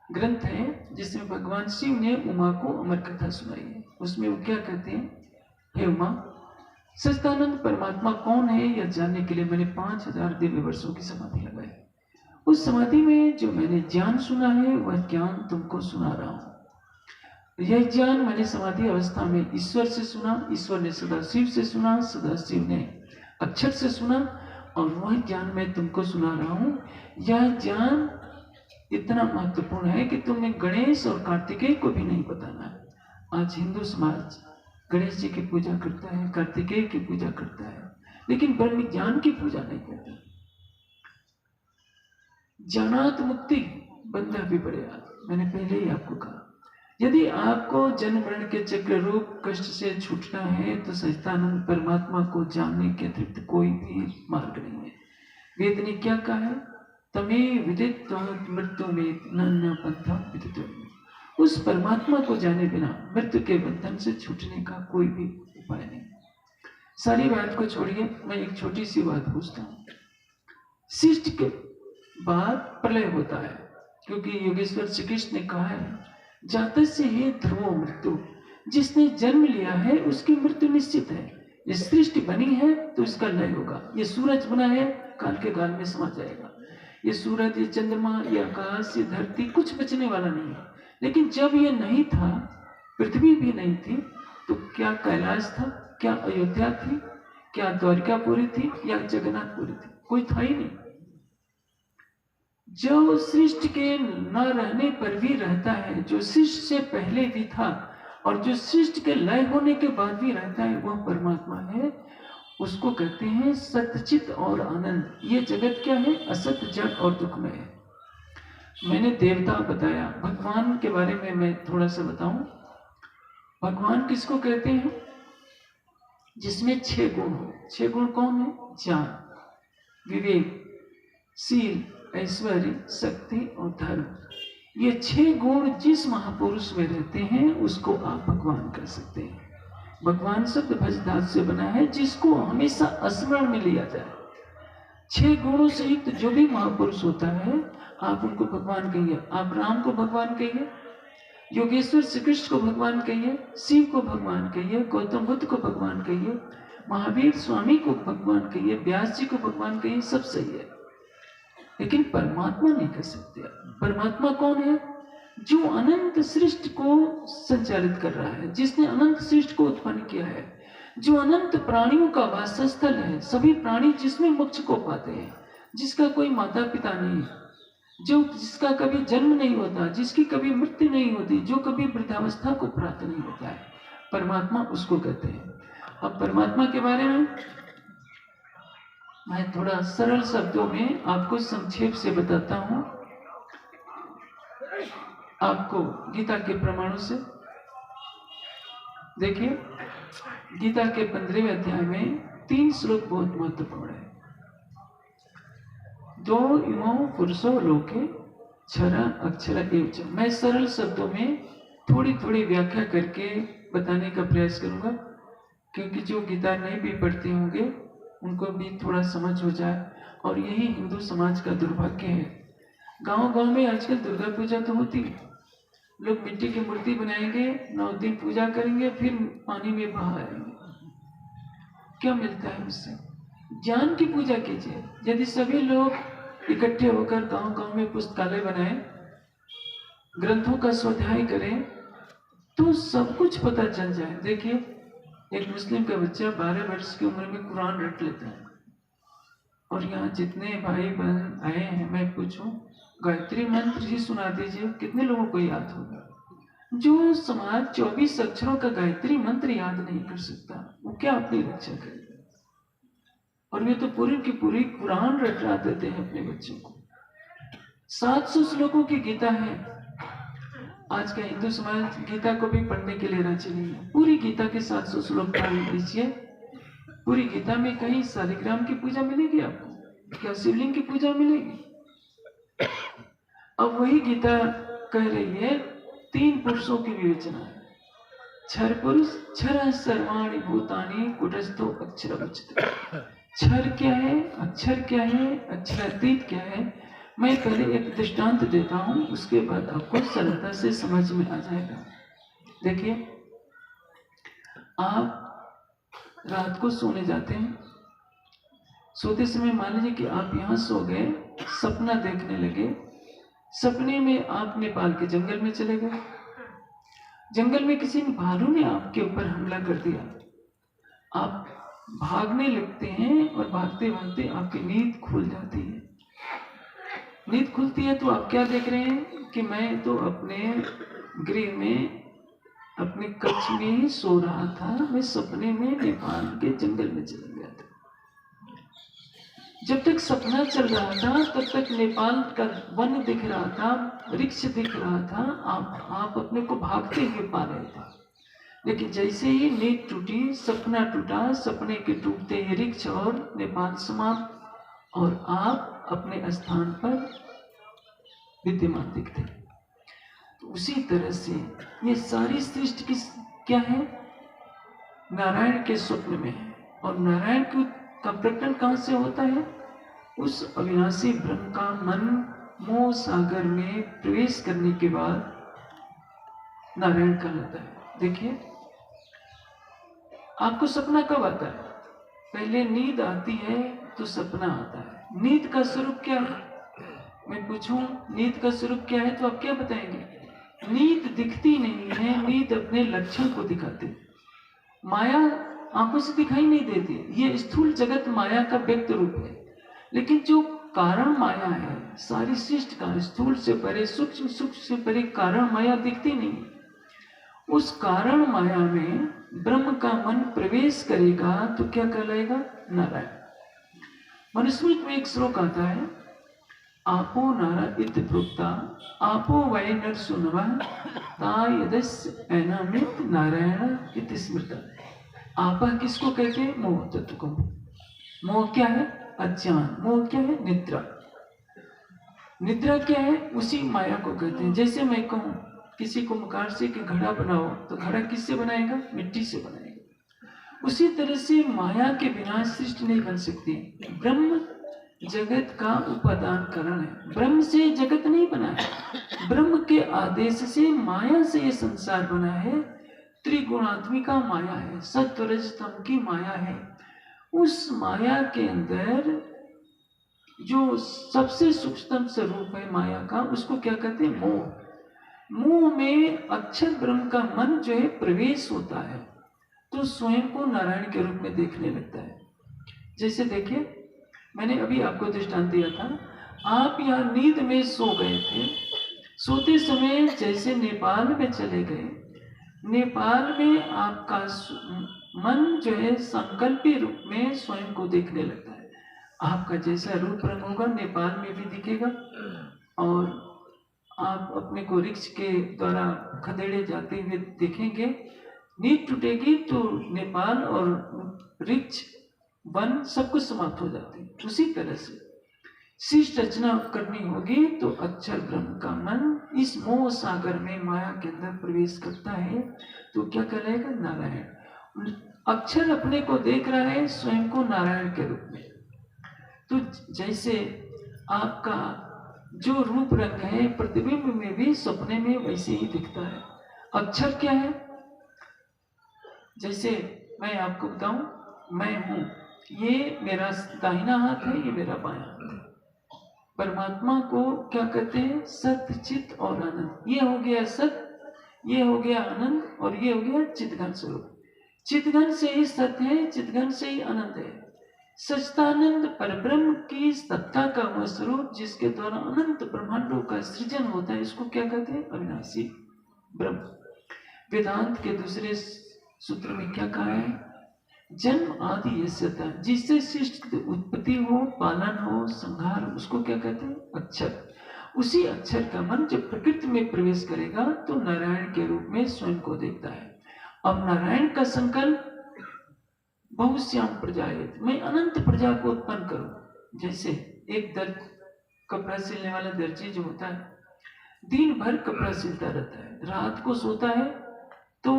ग्रंथ है जिसमें भगवान शिव ने उमा को अमर कथा सुनाई है। उसमें वो क्या कहते हैं? हे उमा, सच्चिदानंद परमात्मा कौन है यह जानने के लिए मैंने 5000 दिव्य वर्षों की समाधि लगाई। उस समाधि में जो मैंने ज्ञान सुना है वह ज्ञान तुमको सुना रहा हूं। यह ज्ञान मैंने समाधि अवस्था में ईश्वर से सुना, ईश्वर ने सदाशिव से सुना, सदाशिव ने अक्षर से सुना, और वह ज्ञान मैं तुमको सुना रहा हूं। यह ज्ञान इतना महत्वपूर्ण है कि तुम्हें गणेश और कार्तिकेय को भी नहीं बताना है। आज हिंदू समाज गणेश जी की पूजा करता है, कार्तिकेय की पूजा करता है, लेकिन ब्रह्म ज्ञान की पूजा नहीं करता। ज्ञानात मुक्ति बंधा भी पड़ेगा। मैंने पहले ही आपको कहा, यदि आपको जन्म मरण के चक्र रूप कष्ट से छूटना है तो सच्चिदानंद परमात्मा को जानने के अतिरिक्त कोई भी मार्ग नहीं है। वेद ने क्या कहा है? तमे विदित्वा मृत्यु में न पंथा विदितव्यम्। उस परमात्मा को जाने बिना मृत्यु के बंधन से छूटने का कोई भी उपाय नहीं। सारी बात को छोड़िए, मैं एक छोटी सी बात पूछता हूँ। सृष्टि के बाद प्रलय होता है, क्योंकि योगेश्वर श्री कृष्ण ने कहा है, जातस्य ही ध्रुवो मृत्यु। जिसने जन्म लिया है उसकी मृत्यु निश्चित है। ये सृष्टि बनी है तो इसका लय होगा। ये सूरज बना है, काल के काल में समा जाएगा। ये सूरज, ये चंद्रमा, ये आकाश, ये धरती, कुछ बचने वाला नहीं है। लेकिन जब ये नहीं था, पृथ्वी भी नहीं थी, तो क्या कैलाश था, क्या अयोध्या थी, क्या द्वारिकापुरी थी, या जगन्नाथपुरी थी? कोई था ही नहीं। जो सृष्टि के न रहने पर भी रहता है, जो सृष्टि से पहले भी था और जो सृष्टि के लय होने के बाद भी रहता है, वह परमात्मा है। उसको कहते हैं सत्यचित और आनंद। ये जगत क्या है? असत, जड़ और दुखमय है। मैंने देवता बताया, भगवान के बारे में मैं थोड़ा सा बताऊं। भगवान किसको कहते हैं? जिसमें 6 गुण हो। 6 गुण कौन है? ज्ञान, विवेक, शील, ऐश्वर्य, शक्ति और धर्म। ये 6 गुण जिस महापुरुष में रहते हैं उसको आप भगवान कह सकते हैं। भगवान शब्द भज धातु से बना है, जिसको हमेशा स्मरण में लिया जाए। 6 गुणों से युक्त जो भी महापुरुष होता है, आप उनको भगवान कहिए। आप राम को भगवान कहिए, योगेश्वर श्री कृष्ण को भगवान कहिए, शिव को भगवान कहिए, गौतम बुद्ध को भगवान कहिए, महावीर स्वामी को भगवान कहिए, व्यास जी को भगवान कहिए, सब सही है। लेकिन परमात्मा नहीं कह सकते। परमात्मा कौन है? जो अनंत सृष्टि को संचालित कर रहा है, जिसने अनंत सृष्टि को उत्पन्न किया है, जो अनंत प्राणियों का वासस्थल है, सभी प्राणी जिसमें मोक्ष को पाते हैं, जिसका कोई माता पिता नहीं, जो जिसका कभी जन्म नहीं होता, जिसकी कभी मृत्यु नहीं होती, जो कभी वृद्धावस्था को प्राप्त नहीं होता है, परमात्मा उसको कहते हैं। अब परमात्मा के बारे में मैं थोड़ा सरल शब्दों में आपको संक्षेप से बताता हूं, आपको गीता के प्रमाणों से। देखिए, गीता के 15वें अध्याय में 3 श्लोक बहुत महत्वपूर्ण है। 2 इमो पुरुषो लोके क्षरा अक्षरा एव च। मैं सरल शब्दों में थोड़ी थोड़ी व्याख्या करके बताने का प्रयास करूंगा, क्योंकि जो गीता नहीं भी पढ़ते होंगे उनको भी थोड़ा समझ हो जाए। और यही हिंदू समाज का दुर्भाग्य है। गांव गांव में आजकल दुर्गा पूजा तो होती है, लोग मिट्टी की मूर्ति बनाएंगे, 9 दिन पूजा करेंगे, फिर पानी में बहाएंगे। क्या मिलता है उससे? ज्ञान की पूजा कीजिए। यदि सभी लोग इकट्ठे होकर गांव गांव में पुस्तकालय बनाएं, ग्रंथों का स्वाध्याय करें, तो सब कुछ पता चल जाए। देखिए, एक मुस्लिम का बच्चा 12 वर्ष की उम्र में कुरान रट लेता है, और यहाँ जितने भाई बहन आए हैं, मैं पूछूं, गायत्री मंत्र ही सुना दीजिए, कितने लोगों को याद होगा? जो समाज 24 अक्षरों का गायत्री मंत्र याद नहीं कर सकता, वो क्या अपनी रक्षा करेगा? और वे तो पूरी की पूरी कुरान रटवा देते हैं अपने बच्चों को। 700 श्लोकों की गीता है। आज का हिंदू समाज गीता को भी पढ़ने के लिए राजी नहीं है। पूरी गीता के 700 श्लोक पढ़ लीजिए। पूरी गीता में कहीं शालिग्राम की पूजा मिलेगी आपको? क्या शिवलिंग की पूजा मिलेगी? अब वही गीता कह रही है 3 पुरुषों की विवेचना है। क्षर पुरुष, क्षर सर्वाणि भूतानि कुटस्थो अक्षर उच्यते। क्षर क्या है, अक्षर क्या है, अक्षरातीत क्या है? मैं पहले एक दृष्टांत देता हूं, उसके बाद आपको सरलता से समझ में आ जाएगा। देखिए, आप रात को सोने जाते हैं, सोते समय मान लीजिए कि आप यहां सो गए, सपना देखने लगे। सपने में आप नेपाल के जंगल में चले गए। जंगल में किसी भालू ने आपके ऊपर हमला कर दिया। आप भागने लगते हैं और भागते भागते आपकी नींद खुल जाती है। नींद खुलती है तो आप क्या देख रहे हैं कि मैं तो अपने गृह में, अपने कक्ष में ही सो रहा था, मैं सपने में नेपाल के जंगल में चला गया था। जब तक सपना चल रहा था तब तक नेपाल का वन दिख रहा था, वृक्ष दिख रहा था, आप अपने को भागते हुए पा रहे थे। लेकिन जैसे ही नींद टूटी, सपना टूटा, सपने के टूटते ही वृक्ष और नेपाल समाप्त, और आप अपने स्थान पर विद्यमान दिखते। तो उसी तरह से ये सारी सृष्टि की क्या है? नारायण के स्वप्न में है। और नारायण का प्रकटन कहां से होता है? उस अविनाशी ब्रह्म का मन मोह सागर में प्रवेश करने के बाद नारायण कहलाता है। देखिए, आपको सपना कब आता है? पहले नींद आती है तो सपना आता है। नींद का स्वरूप क्या है? मैं पूछूं, नींद का स्वरूप क्या है, तो आप क्या बताएंगे? नींद दिखती नहीं है, नींद अपने लक्षण को दिखाती। माया आंखों से दिखाई नहीं देती, ये स्थूल जगत माया का व्यक्त रूप है। लेकिन जो कारण माया है, सारी सृष्टि का स्थूल से परे, सूक्ष्म सूक्ष्म से परे कारण माया दिखती नहीं। उस कारण माया में ब्रह्म का मन प्रवेश करेगा तो क्या कहलाएगा? नारायण। मनुस्मृति में एक श्लोक आता है, आपो नारा इति प्रोक्ता आपो वै नर सुनवा ता यदस्य ऐनामृत नारायण इति स्मृता। आपा किसको कहते हैं? मोह तत्व को। मोह क्या है? अज्ञान। मोह क्या है? निद्रा। निद्रा क्या है? उसी माया को कहते हैं। जैसे मैं कहूं किसी को मकार से कि घड़ा बनाओ, तो घड़ा किससे बनाएगा? मिट्टी से बनाएगा। उसी तरह से माया के बिना सृष्टि नहीं बन सकती। ब्रह्म जगत का उपादान कारण है, ब्रह्म से जगत नहीं बना है। ब्रह्म के आदेश से माया से ये संसार बना है। त्रिगुणात्मिका माया है, सत्व रज तम की माया है। उस माया के अंदर जो सबसे सूक्ष्म स्वरूप है माया का, उसको क्या कहते हैं? मोह। मुंह में अक्षर ब्रह्म का मन जो है प्रवेश होता है तो स्वयं को नारायण के रूप में देखने लगता है। जैसे देखिए, मैंने अभी आपको दृष्टांत दिया था, आप यहाँ नींद में सो गए थे, सोते समय जैसे नेपाल में चले गए, नेपाल में आपका मन जो है संकल्पी रूप में स्वयं को देखने लगता है। आपका जैसा रूप रंग होगा नेपाल में भी दिखेगा, और आप अपने को रिक्श के द्वारा खदेड़े जाते हुए देखेंगे। नींद टूटेगी तो नेपाल और रिक्श वन सब कुछ समाप्त हो जाते हैं। उसी तरह से शिष्ट रचना करनी होगी तो अक्षर ब्रह्म का मन इस मोह सागर में माया के अंदर प्रवेश करता है तो क्या करेगा? नारायण। अक्षर अपने को देख रहा है स्वयं को नारायण के रूप में। तो जैसे आपका जो रूप रंग है प्रतिबिंब में भी सपने में वैसे ही दिखता है। अक्षर क्या है? जैसे मैं आपको बताऊं, मैं हूं, ये मेरा दाहिना हाथ है, ये मेरा बायां हाथ है। परमात्मा को क्या कहते हैं? सत्य, चित और आनंद। ये हो गया सत्य, ये हो गया आनंद, और ये हो गया चितघन स्वरूप। चितघन से ही सत्य है, चितघन से ही आनंद है। सच्चिदानंद परब्रह्म की सत्ता का वह स्वरूप जिसके द्वारा अनंत ब्रह्मांडों का सृजन होता है, इसको क्या कहते हैं? अविनाशी ब्रह्म। वेदांत के दूसरे सूत्र में क्या कहा है? जन्म आदि यस्यता, जिससे सृष्टि उत्पत्ति हो, पालन हो, संहार, उसको क्या कहते हैं? अक्षर। उसी अक्षर का मन जब प्रकृति में प्रवेश करेगा तो नारायण के रूप में स्वयं को देखता है। अब नारायण का संकल्प बहुश्याम प्रजाएत, मैं अनंत प्रजा को उत्पन्न करूं। जैसे एक कपड़ा सिलने वाला दर्जी जो होता है, दिन भर कपड़ा सिलता रहता है, रात को सोता है तो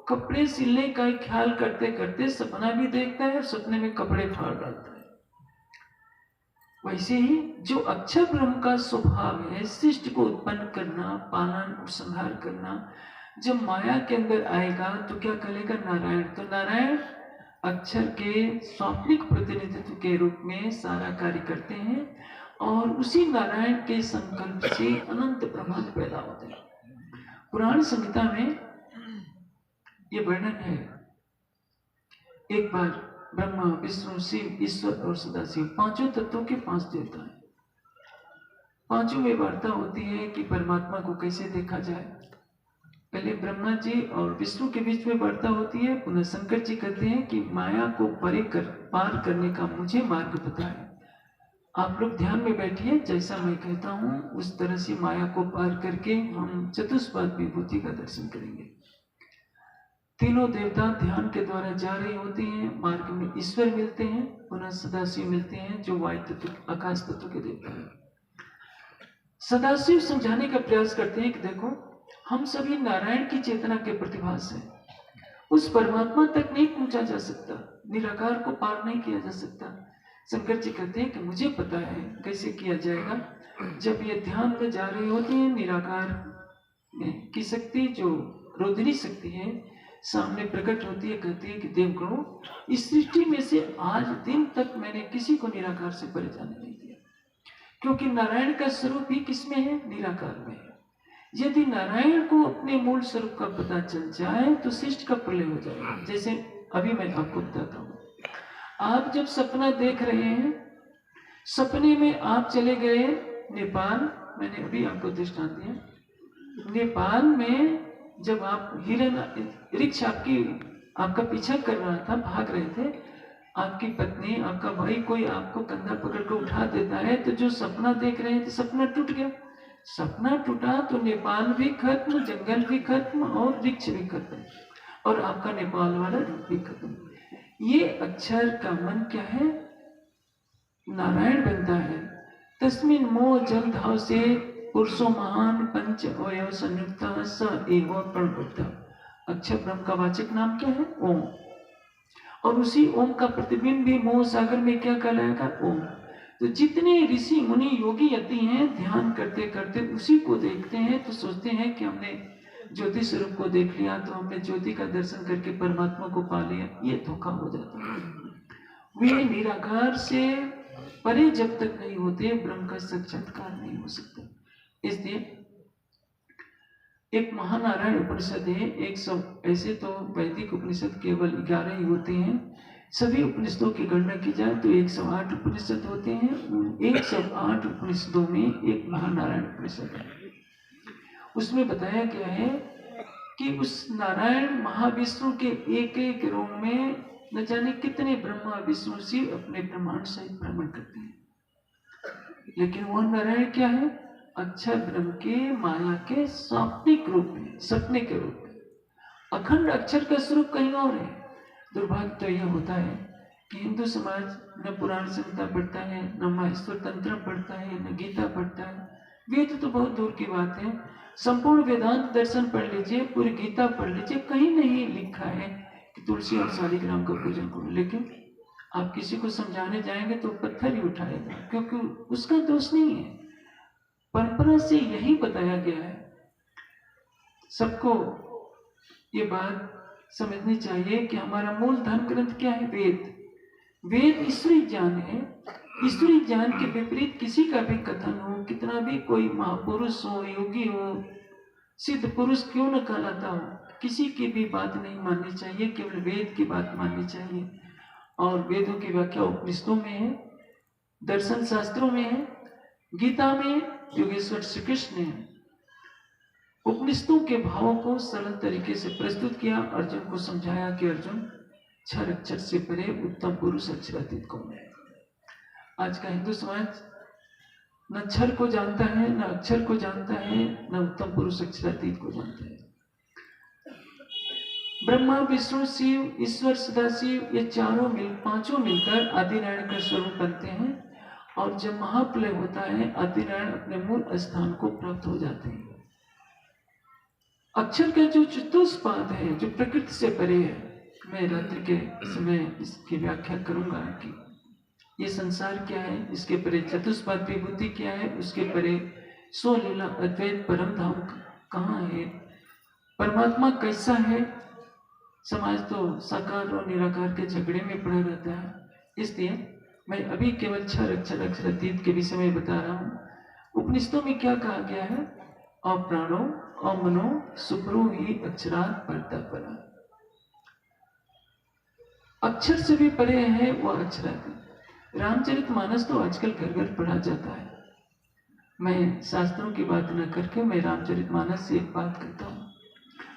कपड़े सिलने का ख्याल करते करते सपना भी देखता है और सपने में कपड़े फाड़ डालता है। वैसे ही जो अक्षर ब्रह्म का स्वभाव है सृष्टि को उत्पन्न करना, पालन और संहार करना, जब माया के अंदर आएगा तो क्या करेगा? नारायण। तो नारायण अक्षर के स्वाप्निक प्रतिनिधित्व के रूप में सारा कार्य करते हैं और उसी नारायण के संकल्प से अनंत ब्रह्मांड पैदा होते हैं। पुराण संहिता में ये वर्णन है। एक बार ब्रह्मा, विष्णु, शिव, ईश्वर और सदाशिव, पांचों तत्वों के पांच देवता हैं। पांचों में वार्ता होती है कि परमात्मा को कैसे देखा जाए। पहले ब्रह्मा जी और विष्णु के बीच में वार्ता होती है। पुनः शंकर जी कहते हैं कि माया को पार करने का मुझे मार्ग पता है, आप लोग ध्यान में बैठिए, जैसा मैं कहता हूं उस तरह से माया को पार करके हम चतुष्पाद विभूति का दर्शन करेंगे। तीनों देवता ध्यान के द्वारा जा रहे होते हैं। मार्ग में ईश्वर मिलते हैं, पुनः सदाशिव मिलते हैं जो वायु तत्व, आकाश तत्व के देवता हैं। सदाशिव समझाने का प्रयास करते हैं कि देखो, हम सभी नारायण की चेतना के प्रतिभास हैं। उस परमात्मा तक नहीं पहुंचा जा सकता, निराकार को पार नहीं किया जा सकता। शंकर जी कहते हैं कि मुझे पता है कैसे किया जाएगा। जब ये ध्यान में जा रहे होते हैं, निराकार की शक्ति जो रोधिनी शक्ति है सामने प्रकट होती है, कहती है कि देवगणों, इस सृष्टि में से आज दिन तक मैंने किसी को निराकार से परे जाने नहीं दिया, क्योंकि नारायण का स्वरूप ही किसमें है? निराकार में है। यदि नारायण को अपने मूल स्वरूप का पता चल जाए तो सृष्टि का प्रलय हो जाएगा। जैसे अभी मैं आपको बताता हूँ, आप जब सपना देख रहे हैं, सपने में आप चले गए नेपाल, मैंने अभी आपको दृष्टांत दिया। नेपाल में जब आप हिरन रिक्श आपका पीछा कर रहा था, भाग रहे थे, आपकी पत्नी, आपका भाई, कोई आपको कंधा पकड़ कर उठा देता है, तो जो सपना देख रहे थे सपना टूट गया। सपना टूटा तो नेपाल भी खत्म, जंगल भी खत्म और वृक्ष भी खत्म और आपका नेपाल वाला रूप भी खत्म। ये अक्षर का मन क्या है? नारायण बनता है। तस्मिन मोह जल धाव से पुरुषो महान पंच अवयव संयुक्ता स एव प्रणवता। अक्षर ब्रह्म का वाचक नाम क्या है? ओम। और उसी ओम का प्रतिबिंब भी मोह सागर में क्या कहलाएगा? ओम। तो जितने ऋषि मुनि योगी यति हैं, ध्यान करते करते उसी को देखते हैं तो सोचते हैं कि हमने ज्योति स्वरूप को देख लिया, तो हमने ज्योति का दर्शन करके परमात्मा को पा लिया। ये धोखा हो जाता है। वे निराकार से परे जब तक नहीं होते, ब्रह्म का साक्षात्कार नहीं हो सकता। इसलिए एक महानारायण उपनिषद है, 100। ऐसे तो वैदिक उपनिषद केवल 11 ही होते हैं। सभी उपनिषदों की गणना की जाए तो 108 उपनिषद होते हैं। उन 108 उपनिषदों में एक महानारायण उपनिषद है। उसमें बताया गया है कि उस नारायण महाविष्णु के एक एक रूप में न जाने कितने ब्रह्मा विष्णु शिव अपने ब्रह्मांड सहित भ्रमण करते हैं। लेकिन वह नारायण क्या है? अक्षर ब्रह्म के माया के स्वाप्निक रूप में, सपने के रूप में। अखंड अक्षर का स्वरूप कहीं और है। दुर्भाग्य तो यह होता है कि हिंदू समाज न पुराण संहिता पढ़ता है, न माहेश्वर तंत्र पढ़ता है, न गीता पढ़ता है। वेद तो बहुत दूर की बात है। संपूर्ण वेदांत दर्शन पढ़ लीजिए, पूरी गीता पढ़ लीजिए, कहीं नहीं लिखा है कि तुलसी और शालिग्राम का पूजन करो। लेकिन आप किसी को समझाने जाएंगे तो पत्थर ही उठाएगा, क्योंकि उसका दोष नहीं है। परंपरा से यही बताया गया है। सबको ये बात समझनी चाहिए कि हमारा मूल धर्म ग्रंथ क्या है? वेद। वेद ईश्वरी ज्ञान है। ईश्वरी ज्ञान के विपरीत किसी का भी कथन हो, कितना भी कोई महापुरुष हो, योगी हो, सिद्ध पुरुष क्यों न कहलाता हो, किसी की भी बात नहीं माननी चाहिए, केवल वेद की बात माननी चाहिए। और वेदों की व्याख्या उपनिषदों में है, दर्शन शास्त्रों में है, गीता में योगेश्वर श्री कृष्ण ने उपनिषदों के भावों को सरल तरीके से प्रस्तुत किया। अर्जुन को समझाया कि अर्जुन, क्षर अक्षर से परे उत्तम पुरुष अक्षरातीत कौन है। आज का हिंदू समाज न क्षर को जानता है, न अक्षर को जानता है, न उत्तम पुरुष अक्षरातीत को जानता है। ब्रह्मा विष्णु शिव ईश्वर सदाशिव ये पांचों मिलकर आदिनारायण का स्वरूप बनते हैं। और जब महाप्रलय होता है, आदिनारायण अपने मूल स्थान को प्राप्त हो जाते हैं। अक्षर का जो चतुष्पाद है, जो प्रकृति से परे है, मैं रात्रि के समय इसकी व्याख्या करूंगा कि ये संसार क्या है, इसके परे चतुष्पाद विभूति क्या है, उसके परे स्वलीला अद्वैत परम धाम कहाँ है, परमात्मा कैसा है। समाज तो साकार और निराकार के झगड़े में पड़ा रहता है। इसलिए मैं अभी केवल क्षर अक्षर अक्षरातीत के विषय में बता रहा हूँ। उपनिषदों में क्या कहा गया है? अप्राणो अमनो सुप्रो ही अक्षरात् परतः परा। अक्षर से भी परे है वह अक्षरातीत। रामचरितमानस तो आजकल घर घर पढ़ा जाता है। मैं शास्त्रों की बात न करके मैं रामचरितमानस से एक बात करता हूँ,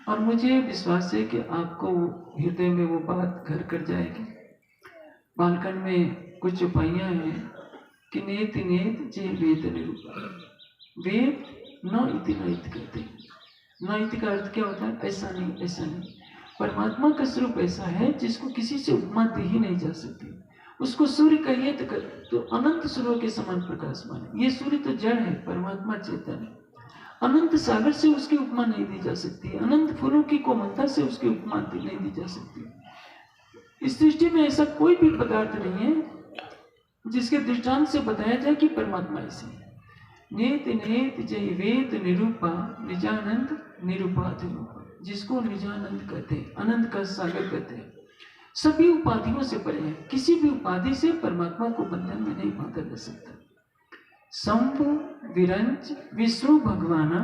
और मुझे विश्वास है कि आपको हृदय में वो बात घर कर जाएगी। बालखंड में कुछ उपाइयां हैं कि नेत नेत जे वेद निरूपा। वेद न इति न इति कहते हैं। न इति का अर्थ क्या होता है? ऐसा नहीं, ऐसा नहीं। परमात्मा का स्वरूप ऐसा है जिसको किसी से उपमा दी ही नहीं जा सकती। उसको सूर्य कहिए तो अनंत सूर्यों के समान प्रकाशमान है। ये सूर्य तो जड़ है, परमात्मा चेतन है। अनंत सागर से उसकी उपमा नहीं दी जा सकती। अनंत फूलों की कोमलता से उसकी उपमा नहीं दी जा सकती। इस सृष्टि में ऐसा कोई भी पदार्थ नहीं है जिसके दृष्टांत से बताया जाए कि परमात्मा ऐसे है। नेत नेत जय वेद निरूपा निजानंद निरूपाधिरूपा। जिसको निजानंद कहते हैं, अनंत का सागर कहते हैं। सभी उपाधियों से परे है। किसी भी उपाधि से परमात्मा को बंधन में नहीं बांधा जा सकता। शंभु विरंच विष्णु भगवाना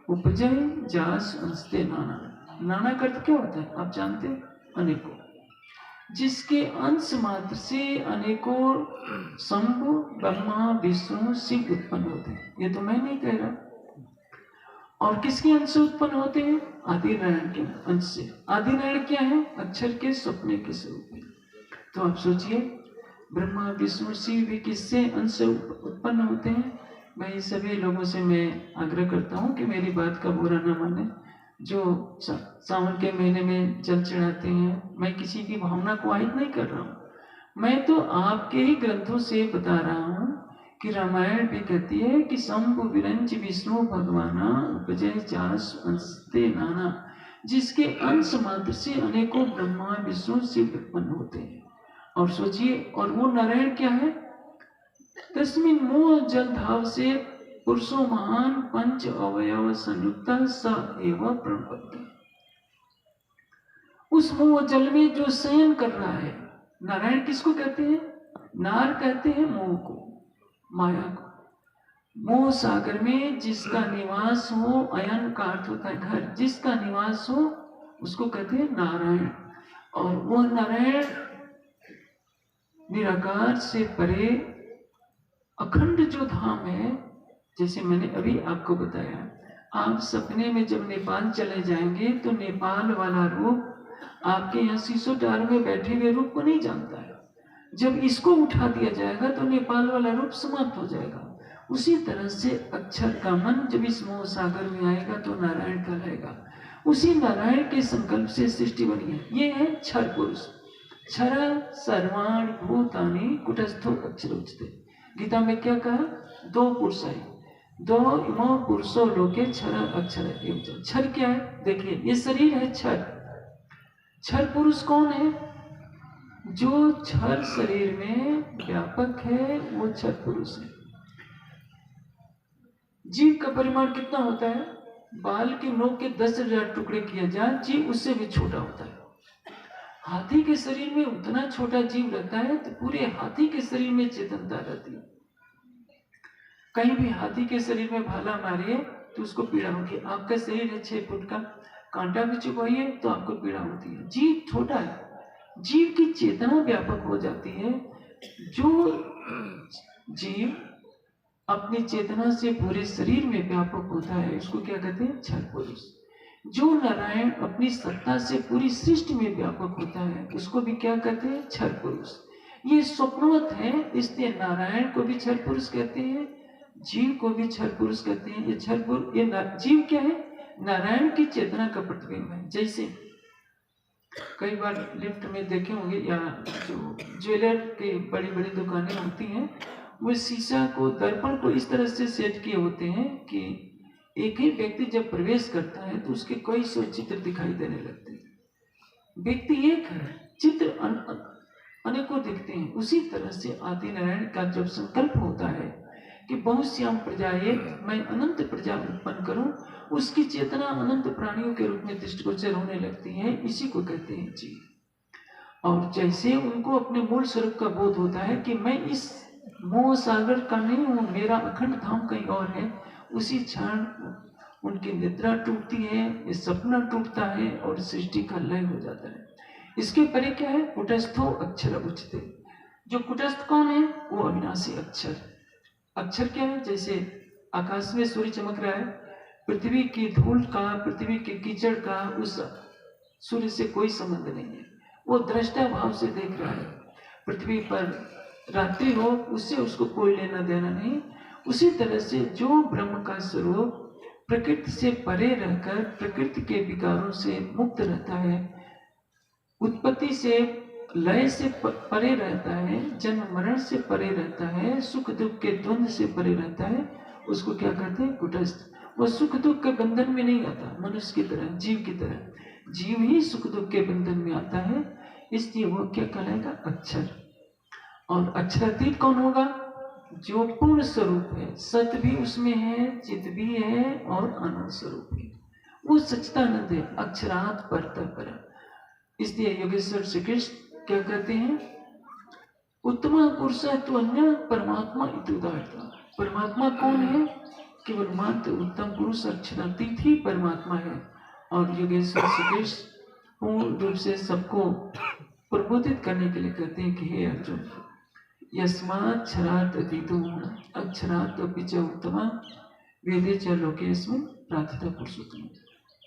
उपजय जास अंस्ते नाना। नाना का अर्थ क्या होता है? आप जानते हैं? अनेकों। जिसके अंश मात्र से अनेकों शंभु ब्रह्मा विष्णु शिव उत्पन्न होते हैं। ये तो मैं नहीं कह रहा। और किसके अंश से उत्पन्न होते हैं? आदिनारायण के अंश से। आदिनारायण क्या है? अक्षर के सपने के स्वरूप है। तो आप सोचिए, ब्रह्मा विष्णु शिव भी किससे अंश से उत्पन्न होते हैं? मैं सभी लोगों से मैं आग्रह करता हूँ कि मेरी बात का बुरा न माने। जो सावन के महीने में जल चढ़ाते हैं, मैं किसी की भावना को आहित नहीं कर रहा हूँ। मैं तो आपके ही ग्रंथों से बता रहा हूँ कि रामायण भी कहती है कि शंभु विरंच विष्णु भगवाना उपजय चास अंस्ते नाना। जिसके अंश मात्र से अनेकों ब्रह्मा विष्णु शिव उत्पन्न होते हैं। और सोचिए, और वो नारायण क्या है? तस्मिन मोह जल धाव से पुरुषो महान पंच अवयव संयुक्त स एवं प्रणपति। उस मोह जल में जो शयन कर रहा है, नारायण किसको कहते हैं? नार कहते हैं मोह को, माया को। मोह सागर में जिसका निवास हो, अयन का अर्थ होता है घर, जिसका निवास हो उसको कहते हैं नारायण। और वो नारायण निराकार से परे अखंड जो धाम है, जैसे मैंने अभी आपको बताया, आप सपने में जब नेपाल चले जाएंगे तो नेपाल वाला रूप आपके यहाँ सीसोटार में बैठे हुए रूप को नहीं जानता है। जब इसको उठा दिया जाएगा तो नेपाल वाला रूप समाप्त हो जाएगा। उसी तरह से अक्षर का मन जब इस मोह सागर में आएगा तो नारायण कहलाएगा। उसी नारायण के संकल्प से सृष्टि बनी है। ये है क्षर पुरुष। क्षर सर्वाणि भूतानि कुटस्थो अक्षर उच्यते। गीता में क्या कहा? दो पुरुष है, दो इमो पुरुषो लोके क्षर अक्षर एवं। क्षर क्या है? देखिए, ये शरीर है क्षर। क्षर पुरुष कौन है? जो क्षर शरीर में व्यापक है वो क्षर पुरुष है। जीव का परिमाण कितना होता है? बाल के नोक के 10,000 टुकड़े किया जाए, जीव उससे भी छोटा होता है। हाथी के शरीर में उतना छोटा जीव रहता है तो पूरे हाथी के शरीर में चेतनता रहती है। कहीं भी हाथी के शरीर में भाला मारिए तो उसको पीड़ा होगी। आपका शरीर है 6 फुट का, कांटा भी चुभाइए तो आपको पीड़ा होती है। जीव छोटा है, जीव की चेतना व्यापक हो जाती है। जो जीव अपनी चेतना से पूरे शरीर में व्यापक होता है उसको क्या कहते हैं? क्षर पुरुष। जो नारायण अपनी सत्ता से पूरी सृष्टि में व्यापक होता है उसको भी क्या कहते हैं? क्षर पुरुष। ये स्वप्नवत है, इसलिए नारायण को भी क्षर पुरुष कहते हैं, जीव को भी क्षर पुरुष कहते हैं। ये क्षर पुरुष, ये जीव क्या है? नारायण की चेतना का प्रतिबिंब है। जैसे कई बार लिफ्ट में देखे होंगे या जो ज्वेलर के बड़ी बड़ी दुकानें होती हैं, वो शीशा को, दर्पण को इस तरह से सेट किए होते हैं कि एक ही व्यक्ति जब प्रवेश करता है तो उसके कई सौ चित्र दिखाई देने लगते हैं। व्यक्ति एक है, चित्र अनेकों दिखते हैं। उसी तरह से आदि नारायण का जब संकल्प होता है कि बहुश्याम प्रजा एक, मैं अनंत प्रजा उत्पन्न करूं, उसकी चेतना अनंत प्राणियों के रूप में दृष्टिगोचर होने लगती है। इसी को कहते हैं जीव। और जैसे उनको अपने मूल स्वरूप का बोध होता है कि मैं इस मोह सागर का नहीं हूं, मेरा अखंड धाम कहीं और है, उसी क्षण उनकी निद्रा टूटती है, ये सपना टूटता है और सृष्टि का लय हो जाता है। इसके परे क्या है? कुटस्थो अक्षर उच्यते। जो कुटस्थ कौन है? वो अविनाशी अक्षर। अक्षर क्या है? जैसे आकाश में सूर्य चमक रहा है, पृथ्वी की धूल का, पृथ्वी के कीचड़ का उस सूर्य से कोई संबंध नहीं है। वो दृष्टा भाव से देख रहा है। पृथ्वी पर रात्रि हो उससे उसको कोई लेना देना नहीं। उसी तरह से जो ब्रह्म का स्वरूप प्रकृति से परे रहकर प्रकृति के विकारों से मुक्त रहता है, उत्पत्ति से लय से परे रहता है, जन्म मरण से परे रहता है, सुख दुख के द्वंद्व से परे रहता है, उसको क्या कहते हैं? कुटस्थ। वो सुख दुख के बंधन में नहीं आता, मनुष्य की तरह, जीव की तरह। जीव ही सुख दुख के बंधन में आता है, इसलिए वो क्या कहलाएगा? अक्षर। और अक्षरातीत कौन होगा? जो पूर्ण स्वरूप है, सत भी उसमें है, चित भी है और आनंद स्वरूप है, वो सच्चिदानंद है, अक्षरात परतः पर। इसलिए योगेश्वर श्री कृष्ण क्या कहते हैं? उत्तम पुरुष तो अन्य परमात्मा इत्युदाहृतः। परमात्मा कौन है? केवल मात्र उत्तम पुरुष अक्षरातीत ही परमात्मा है। और योगेश्वर श्री कृष्ण पूर्ण रूप से सबको प्रबोधित करने के लिए कहते हैं कि हे अर्जुन, यस्मात् क्षरात् अतीतो अक्षरात् अपि च उत्तमा वेदे च लोकेस्मिन् प्रार्थिता पुरुषोत्तम।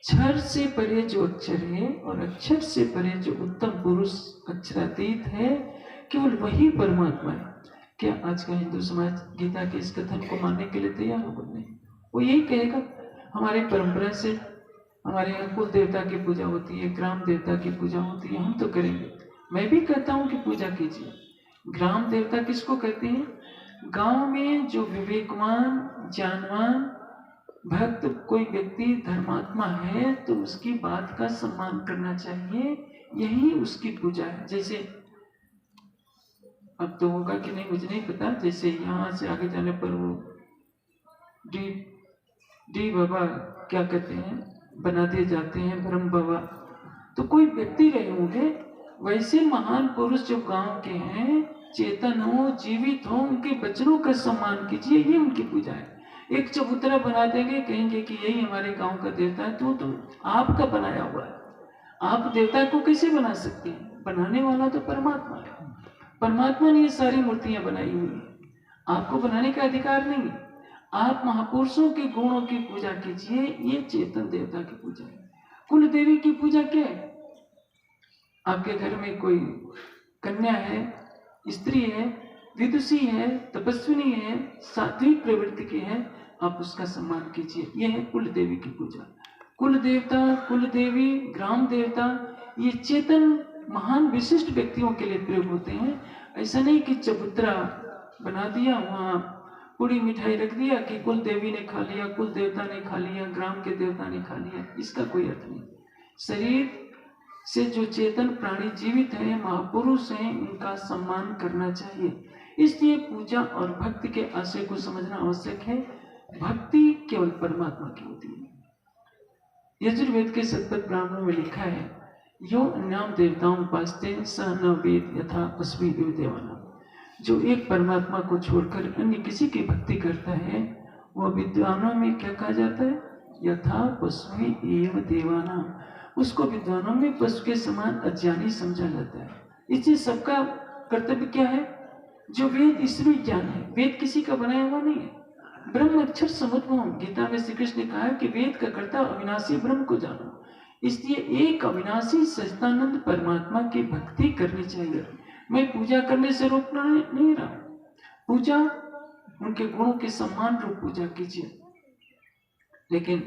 क्षर से परे जो अक्षर है और अक्षर से परे जो उत्तम पुरुष अक्षरातीत है, केवल वही परमात्मा है। क्या आज का हिंदू समाज गीता के इस कथन को मानने के लिए तैयार होगा? नहीं। वो यही कहेगा हमारी परंपरा से हमारे यहाँ कुल देवता की पूजा होती है, ग्राम देवता की पूजा होती है, हम तो करेंगे। मैं भी कहता हूँ कि पूजा कीजिए। ग्राम देवता किसको कहते हैं? गांव में जो विवेकवान, ज्ञानवान भक्त कोई व्यक्ति धर्मात्मा है तो उसकी बात का सम्मान करना चाहिए, यही उसकी पूजा है। जैसे अब तो होगा कि नहीं मुझे नहीं पता, जैसे यहाँ से आगे जाने पर वो डी बाबा क्या कहते हैं, बना दिए जाते हैं ब्रह्म बाबा, तो कोई व्यक्ति रहे होंगे। वैसे महान पुरुष जो गांव के हैं, चेतन हो, जीवित हो, उनके वचनों का सम्मान कीजिए, ये उनकी पूजा है। एक चबूतरा बना देंगे, कहेंगे कि यही हमारे गांव का देवता है, तो आपका बनाया हुआ है। आप देवता को कैसे बना सकते हैं? बनाने वाला तो परमात्मा है। परमात्मा ने ये सारी मूर्तियां बनाई हुई है, आपको बनाने का अधिकार नहीं है। आप महापुरुषों के गुणों की पूजा कीजिए, ये चेतन देवता की पूजा है। कुल देवी की पूजा क्या है? आपके घर में कोई कन्या है, स्त्री है, विदुषी है, तपस्विनी है, सात्विक प्रवृत्ति की है, आप उसका सम्मान कीजिए। यह है कुल देवी की पूजा। कुल देवता, कुल देवी, ग्राम देवता, ये चेतन महान विशिष्ट व्यक्तियों के लिए प्रयोग होते हैं। ऐसा नहीं कि चबूतरा बना दिया, वहां पूरी मिठाई रख दिया कि कुल देवी ने खा लिया, कुल देवता ने खा लिया, ग्राम के देवता ने खा लिया, इसका कोई अर्थ नहीं। शरीर से जो चेतन प्राणी जीवित हैं, महापुरुष हैं, उनका सम्मान करना चाहिए। इसलिए पूजा और भक्ति के आशय को समझना आवश्यक है। भक्ति केवल परमात्मा की होती है। यजुर्वेद के सतपथ ब्राह्मणों में लिखा है, यो अन्याम देवताओं उपास्ते स न वेद यथा पशवी देवानाम। जो एक परमात्मा को छोड़कर अन्य किसी की भक्ति करता है, वह विद्वानों में क्या कहा जाता है? यथा पशवी एव देवानाम। उसको विद्वानों में पशु के समान अज्ञानी समझा जाता है। इसलिए सबका कर्तव्य क्या है? जो वेद ईश्वरीय ज्ञान है, वेद किसी का बनाया हुआ नहीं है। ब्रह्म अक्षर समुद्भवम, गीता में श्री कृष्ण ने कहा है कि वेद का कर्ता अविनाशी ब्रह्म को जानो। इसलिए एक अविनाशी सच्चिदानंद परमात्मा की भक्ति करनी चाहिए। मैं पूजा करने से रोकना नहीं रहा, पूजा उनके गुणों के सम्मान रूप पूजा कीजिए। लेकिन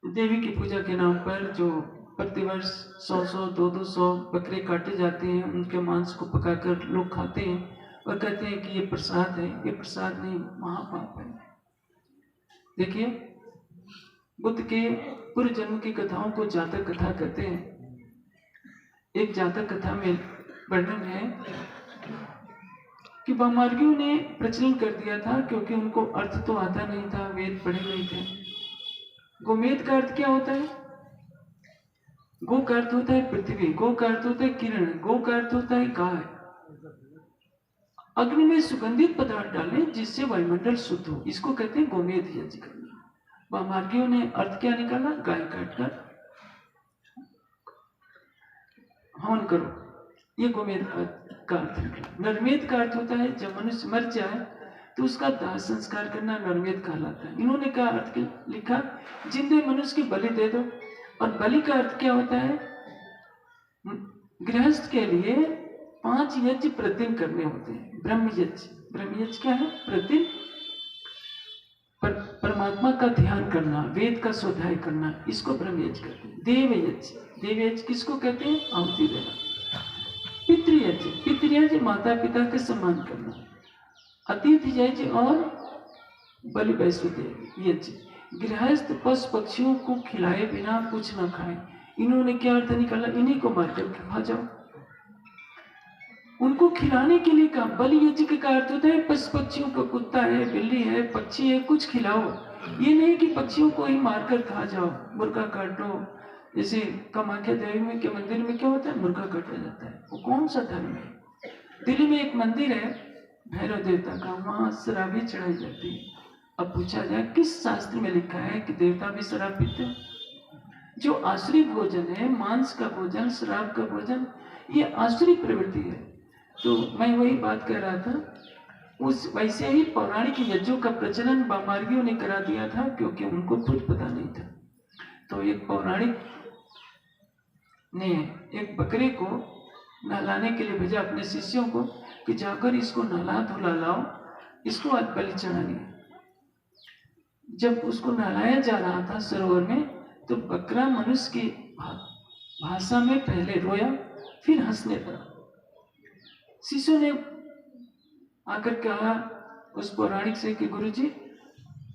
देवी की पूजा के नाम पर जो प्रतिवर्ष 100 200 बकरे काटे जाते हैं, उनके मांस को पकाकर लोग खाते हैं और कहते हैं कि ये प्रसाद है। ये प्रसाद नहीं, महापाप है। देखिए, बुद्ध के पूर्व जन्म की कथाओं को जातक कथा कहते हैं। एक जातक कथा में वर्णन है कि वामार्गियों ने प्रचलन कर दिया था, क्योंकि उनको अर्थ तो आता नहीं था, वेद पढ़े नहीं थे। गोमेद का अर्थ क्या होता है? गो का अर्थ होता है पृथ्वी, गो का अर्थ होता है किरण, गो का अर्थ होता है गाय। अग्नि में सुगंधित पदार्थ डालें जिससे वायुमंडल शुद्ध हो, इसको कहते हैं गोमेद यज्ञ करना। वामार्गियों ने अर्थ क्या निकाला? गाय काटकर हवन करो, ये गोमेद का अर्थ निकला। नरमेद का अर्थ होता है जब मनुष्य मर जाए तो उसका दाह संस्कार करना नरमेद कहलाता है। इन्होंने क्या अर्थ लिखा? जिंदे मनुष्य की बलि दे दो। और बलि का अर्थ क्या होता है? गृहस्थ के लिए 5 यज्ञ प्रतिदिन करने होते हैं। ब्रह्म यज्ञ, ब्रह्म यज्ञ क्या है? प्रतिदिन परमात्मा का ध्यान करना, वेद का स्वाध्याय करना, इसको ब्रह्म यज्ञ कहते हैं। देव यज्ञ, देव यज्ञ किसको कहते हैं? आहुति देना। पितृयज्ञ, पितृयज्ञ माता पिता का सम्मान करना। अतिथि यज्ञ और बलि वैश्वदेव यज्ञ, गृहस्थ पशु पक्षियों को खिलाए बिना कुछ न खाए। इन्होंने क्या अर्थ निकाला? इन्हीं को मारकर खा जाओ, उनको खिलाने के लिए कहा। बलि यज्ञ का अर्थ होता है पशु पक्षियों को, कुत्ता है, बिल्ली है, पक्षी है, कुछ खिलाओ। ये नहीं कि पक्षियों को ही मारकर खा जाओ, मुर्गा काटो। जैसे कामाख्या देवी में के मंदिर में क्या होता है? मुर्गा काटा जाता है। वो कौन सा धर्म है? दिल्ली में एक मंदिर है भैरव देवता का, वहां शराब भी चढ़ाई जाती है। अब पूछा जाए किस शास्त्र में लिखा है कि देवता भी शराब पीते हैं? जो आसुरी भोजन है, मांस का भोजन, शराब का भोजन, ये आसुरी प्रवृत्ति है। तो मैं वही बात कर रहा था, उस वैसे ही पौराणिक यज्ञों का प्रचलन वामार्गियों ने करा दिया था, क्योंकि उनको खुद पता नहीं था। तो एक पौराणिक ने एक बकरे को नहलाने के लिए भेजा अपने शिष्यों को कि जाकर इसको नहला धुला लाओ, इसको आज बलि चढ़ानी है। जब उसको नहलाया जा रहा था सरोवर में, तो बकरा मनुष्य की भाषा में पहले रोया, फिर हंसने लगा। शिष्यों ने आकर कहा उस पौराणिक से कि गुरुजी,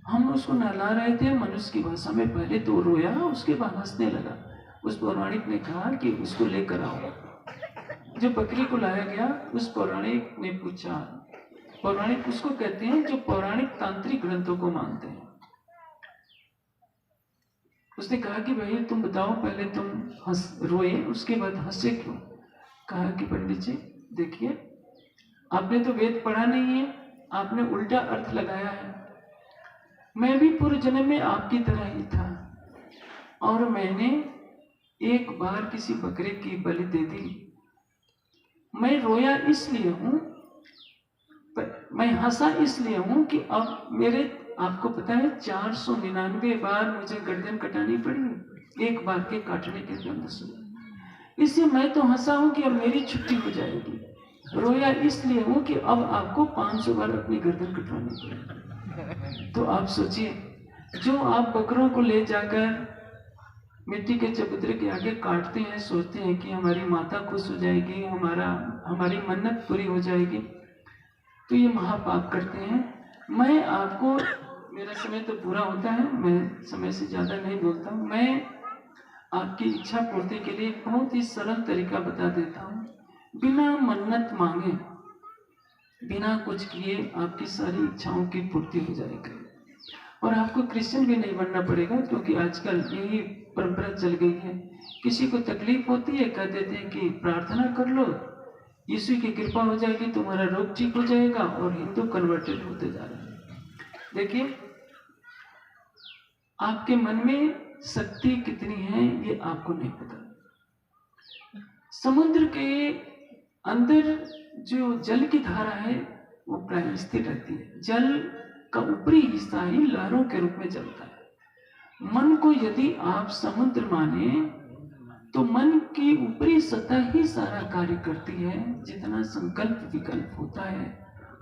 हम उसको नहला रहे थे मनुष्य की भाषा में, पहले तो रोया, उसके बाद हंसने लगा। उस पौराणिक ने कहा कि उसको लेकर आओ। जो बकरी को लाया गया, उस पौराणिक ने पूछा, पौराणिक उसको कहते हैं जो पौराणिक तांत्रिक ग्रंथों को मानते हैं। उसने कहा कि भाई तुम बताओ, पहले तुम रोए, उसके बाद हंसे क्यों? कहा कि पंडित जी देखिए, आपने तो वेद पढ़ा नहीं है, आपने उल्टा अर्थ लगाया है। मैं भी पूर्व जन्म में आपकी तरह ही था और मैंने एक बार किसी बकरे की बलि दे दी। मैं रोया इसलिए हूं, मैं हंसा इसलिए हूं कि अब मेरे, आपको पता है 499 बार मुझे गर्दन कटानी पड़ी एक बार के काटने के दर्द से। इससे मैं तो हंसा हूं कि अब मेरी छुट्टी हो जाएगी। रोया इसलिए हूं कि अब आपको 500 बार अपनी गर्दन कटवानी पड़ेगी। तो आप सोचिए, जो आप बकरों को ले जाकर मिट्टी के चबूतरे के आगे काटते हैं, सोचते हैं कि हमारी माता खुश हो जाएगी, हमारी मन्नत पूरी हो जाएगी, तो ये महापाप करते हैं। मैं आपको, मेरा समय तो पूरा होता है, मैं समय से ज्यादा नहीं बोलता हूँ। मैं आपकी इच्छा पूर्ति के लिए बहुत ही सरल तरीका बता देता हूँ। बिना मन्नत मांगे, बिना कुछ किए आपकी सारी इच्छाओं की पूर्ति हो जाएगी। और आपको क्रिश्चियन भी नहीं बनना पड़ेगा, क्योंकि आजकल यही परंपरा चल गई है। किसी को तकलीफ होती है, कह देते हैं कि प्रार्थना कर लो, यीशु की कृपा हो जाएगी, तुम्हारा रोग ठीक हो जाएगा, और हिंदू कन्वर्टेड होते जा रहे हैं। देखिए, आपके मन में शक्ति कितनी है ये आपको नहीं पता। समुद्र के अंदर जो जल की धारा है वो प्राय स्थिर रहती है। जल का ऊपरी हिस्सा ही लहरों के रूप में चलता है। मन को यदि आप समुद्र माने तो मन की ऊपरी सतह ही सारा कार्य करती है। जितना संकल्प विकल्प होता है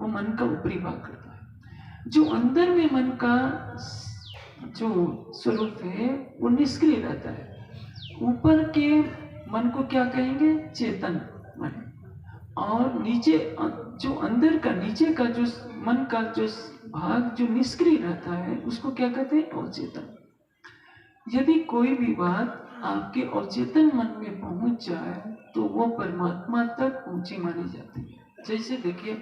वो मन का ऊपरी भाग करता है। जो अंदर में मन का जो स्वरूप है वो निष्क्रिय रहता है। ऊपर के मन को क्या कहेंगे? चेतन मन। और नीचे जो अंदर का, नीचे का जो मन का जो भाग जो निष्क्रिय रहता है उसको क्या कहते हैं? अवचेतन। यदि कोई भी बात आपके अवचेतन मन में पहुंच जाए तो वो परमात्मा तक ऊंची मानी जाती है। जैसे देखिए,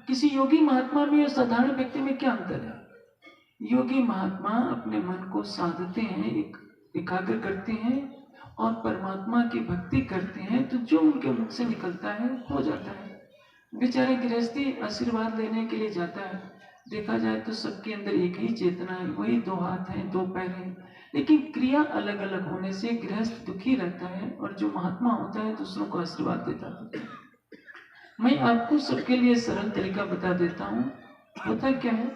किसी योगी महात्मा में और साधारण व्यक्ति में क्या अंतर है? योगी महात्मा अपने मन को साधते हैं, एकाग्र करते हैं और परमात्मा की भक्ति करते हैं, तो जो उनके मुख से निकलता है हो जाता है। बेचारे गृहस्थी आशीर्वाद लेने के लिए जाता है, देखा जाए तो सबके अंदर एक ही चेतना है, वही 2 हाथ हैं, 2 पैर हैं, लेकिन क्रिया अलग अलग होने से गृहस्थ दुखी रहता है और जो महात्मा होता है दूसरों को आशीर्वाद देता है। मैं आपको सबके लिए सरल तरीका बता देता हूँ। होता क्या है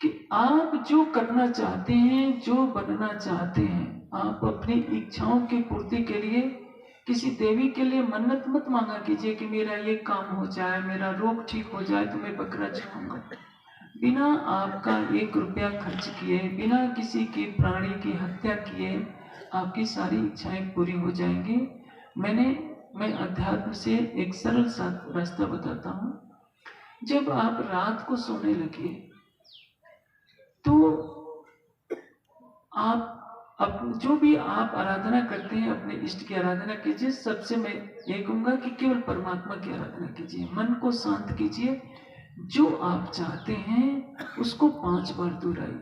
कि आप जो करना चाहते हैं, जो बनना चाहते हैं, आप अपनी इच्छाओं की पूर्ति के लिए किसी देवी के लिए मन्नत मत मांगा कीजिए कि मेरा ये काम हो जाए, मेरा रोग ठीक हो जाए तो मैं बकरा चढ़ाऊंगा। बिना आपका 1 रुपया खर्च किए, बिना किसी की प्राणी की हत्या किए आपकी सारी इच्छाएं पूरी हो जाएंगी। मैं अध्यात्म से एक सरल सा रास्ता बताता हूँ। जब आप रात को सोने लगे तो आप जो भी आप आराधना करते हैं अपने इष्ट की आराधना कीजिए। सबसे मैं ये कहूंगा कि केवल परमात्मा की आराधना कीजिए। मन को शांत कीजिए, जो आप चाहते हैं उसको 5 बार दोहराइए।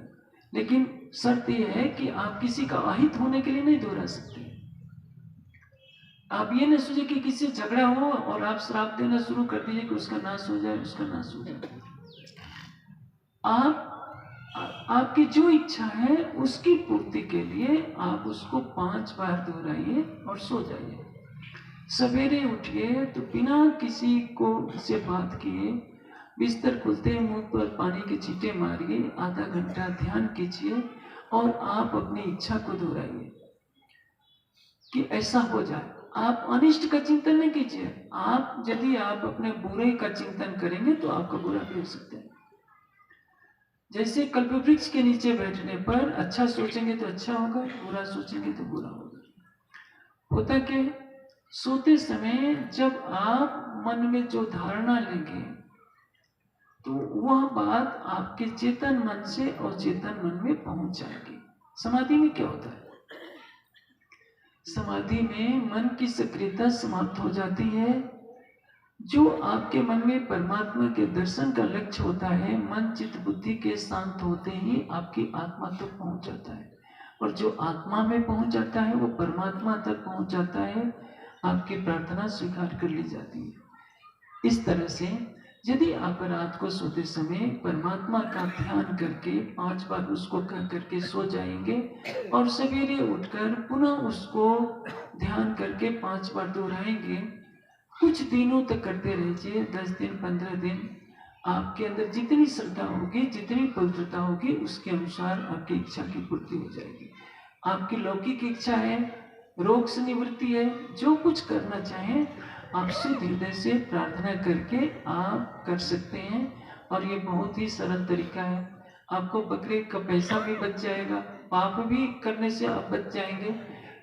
लेकिन शर्त यह है कि आप किसी का अहित होने के लिए नहीं दोहरा सकते। आप ये न सोचिए कि किसी से झगड़ा हो और आप श्राप देना शुरू कर दीजिए कि उसका नाश हो जाए, उसका नाश हो जाए। आपकी जो इच्छा है उसकी पूर्ति के लिए आप उसको 5 बार दोहराइए और सो जाइए। सवेरे उठिए तो बिना किसी को से बात किए बिस्तर खुलते मुंह पर पानी के छींटे मारिए, आधा घंटा ध्यान कीजिए और आप अपनी इच्छा को दोहराइए कि ऐसा हो जाए। आप अनिष्ट का चिंतन नहीं कीजिए। यदि आप अपने बुरे का चिंतन करेंगे तो आपका बुरा भी हो सकता है। जैसे कल्पवृक्ष के नीचे बैठने पर अच्छा सोचेंगे तो अच्छा होगा, बुरा सोचेंगे तो बुरा होगा। होता क्या है, सोते समय जब आप मन में जो धारणा लेंगे तो वह बात आपके चेतन मन से और चेतन मन में पहुंच जाएगी। समाधि में क्या होता है? समाधि में मन की सक्रियता समाप्त हो जाती है। जो आपके मन में परमात्मा के दर्शन का लक्ष्य होता है, मन चित्त बुद्धि के शांत होते ही आपकी आत्मा तक पहुंच जाता है। और जो आत्मा में पहुंच जाता है वो परमात्मा तक पहुंच जाता है। आपकी प्रार्थना स्वीकार कर ली जाती है। इस तरह से यदि आप रात को सोते समय परमात्मा का ध्यान करके 5 बार उसको कह करके सो जाएंगे और सवेरे उठकर पुनः उसको ध्यान करके 5 बार दोहराएंगे, कुछ दिनों तक करते रहिए, 10 दिन 15 दिन, आपके अंदर जितनी श्रद्धा होगी, जितनी पवित्रता होगी, उसके अनुसार आपकी इच्छा की पूर्ति हो जाएगी। आपकी लौकिक इच्छा है, रोग से निवृत्ति है, जो कुछ करना चाहें आप शुद्ध हृदय से प्रार्थना करके आप कर सकते हैं। और ये बहुत ही सरल तरीका है। आपको बकरे का पैसा भी बच जाएगा, पाप भी करने से आप बच जाएंगे।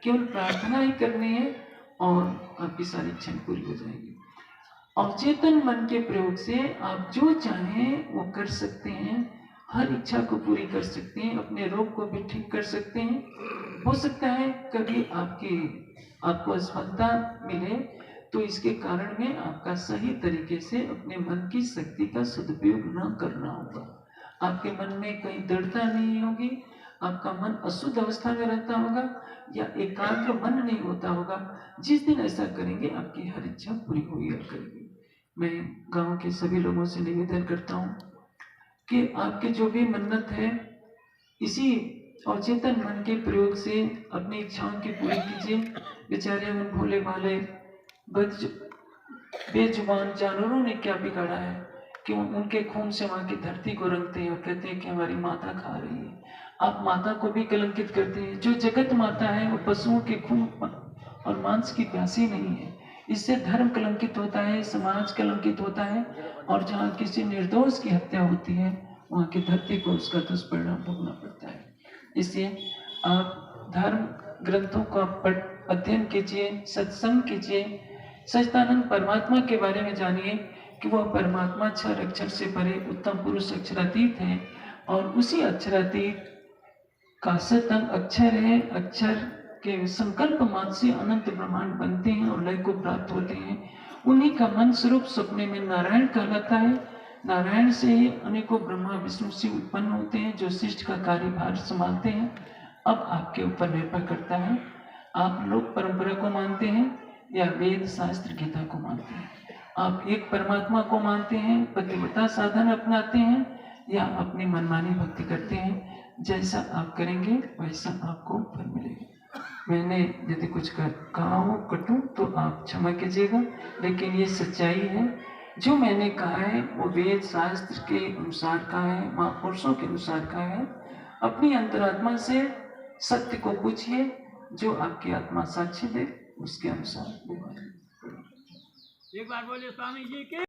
केवल प्रार्थना ही करनी है और आपकी सारी इच्छाएं पूरी हो जाएंगी। अवचेतन मन के प्रयोग से आप जो चाहें वो कर सकते हैं, हर इच्छा को पूरी कर सकते हैं, अपने रोग को भी ठीक कर सकते हैं। हो सकता है कभी आपको असफलता मिले तो इसके कारण में आपका सही तरीके से अपने मन की शक्ति का सदुपयोग न करना होगा। आपके मन में कहीं दृढ़ता नहीं होगी, आपका मन अशुद्ध अवस्था में रहता होगा या एकाग्र मन नहीं होता होगा। जिस दिन ऐसा करेंगे आपकी हर इच्छा पूरी होगी करेगी। मैं गांव के सभी लोगों से निवेदन करता हूँ कि आपके जो भी मन्नत है, इसी अवचेतन मन के प्रयोग से अपनी इच्छाओं की पूरी कीजिए। बेचारे उन भोले भाले बेजुबान जानवरों ने क्या बिगाड़ा है कि उनके खून से वहां की धरती को रंगते हैं और कहते हैं कि हमारी माता खा रही है। आप माता को भी कलंकित करते हैं। जो जगत माता है वो पशुओं के खून और मांस की प्यासी नहीं है। इससे धर्म कलंकित होता है, समाज कलंकित होता है, और जहाँ किसी निर्दोष की हत्या होती है वहाँ की धरती को उसका दुष्परिणाम भोगना पड़ता है। इसलिए आप धर्म ग्रंथों का अध्ययन कीजिए, सत्संग कीजिए, सच्चिदानंद परमात्मा के बारे में जानिए कि वह परमात्मा क्षर अक्षर से परे उत्तम पुरुष अक्षरातीत है, और उसी अक्षरातीत का सतंग अक्षर है। अक्षर के संकल्प मात्र से अनंत ब्रह्मांड बनते हैं और लय को प्राप्त होते हैं। उन्हीं का मन स्वरूप सपने में नारायण कहलाता है। नारायण से ही अनेकों ब्रह्मा विष्णु से उत्पन्न होते हैं जो सृष्टि का कार्यभार संभालते हैं। अब आपके ऊपर निर्भर करता है, आप लोक परंपरा को मानते हैं या वेद शास्त्र गीता को मानते हैं। आप एक परमात्मा को मानते हैं, पतिव्रता साधन अपनाते हैं, या अपनी मनमानी भक्ति करते हैं। जैसा आप करेंगे वैसा आपको फल मिलेगा। मैंने यदि कुछ कहा हो कटु तो आप क्षमा कीजिएगा, लेकिन ये सच्चाई है। जो मैंने कहा है वो वेद शास्त्र के अनुसार का है, महापुरुषों के अनुसार का है। अपनी अंतरात्मा से सत्य को पूछिए, जो आपकी आत्मा साक्ष्य दे उसके अनुसार। एक बार बोलिए स्वामी जी के।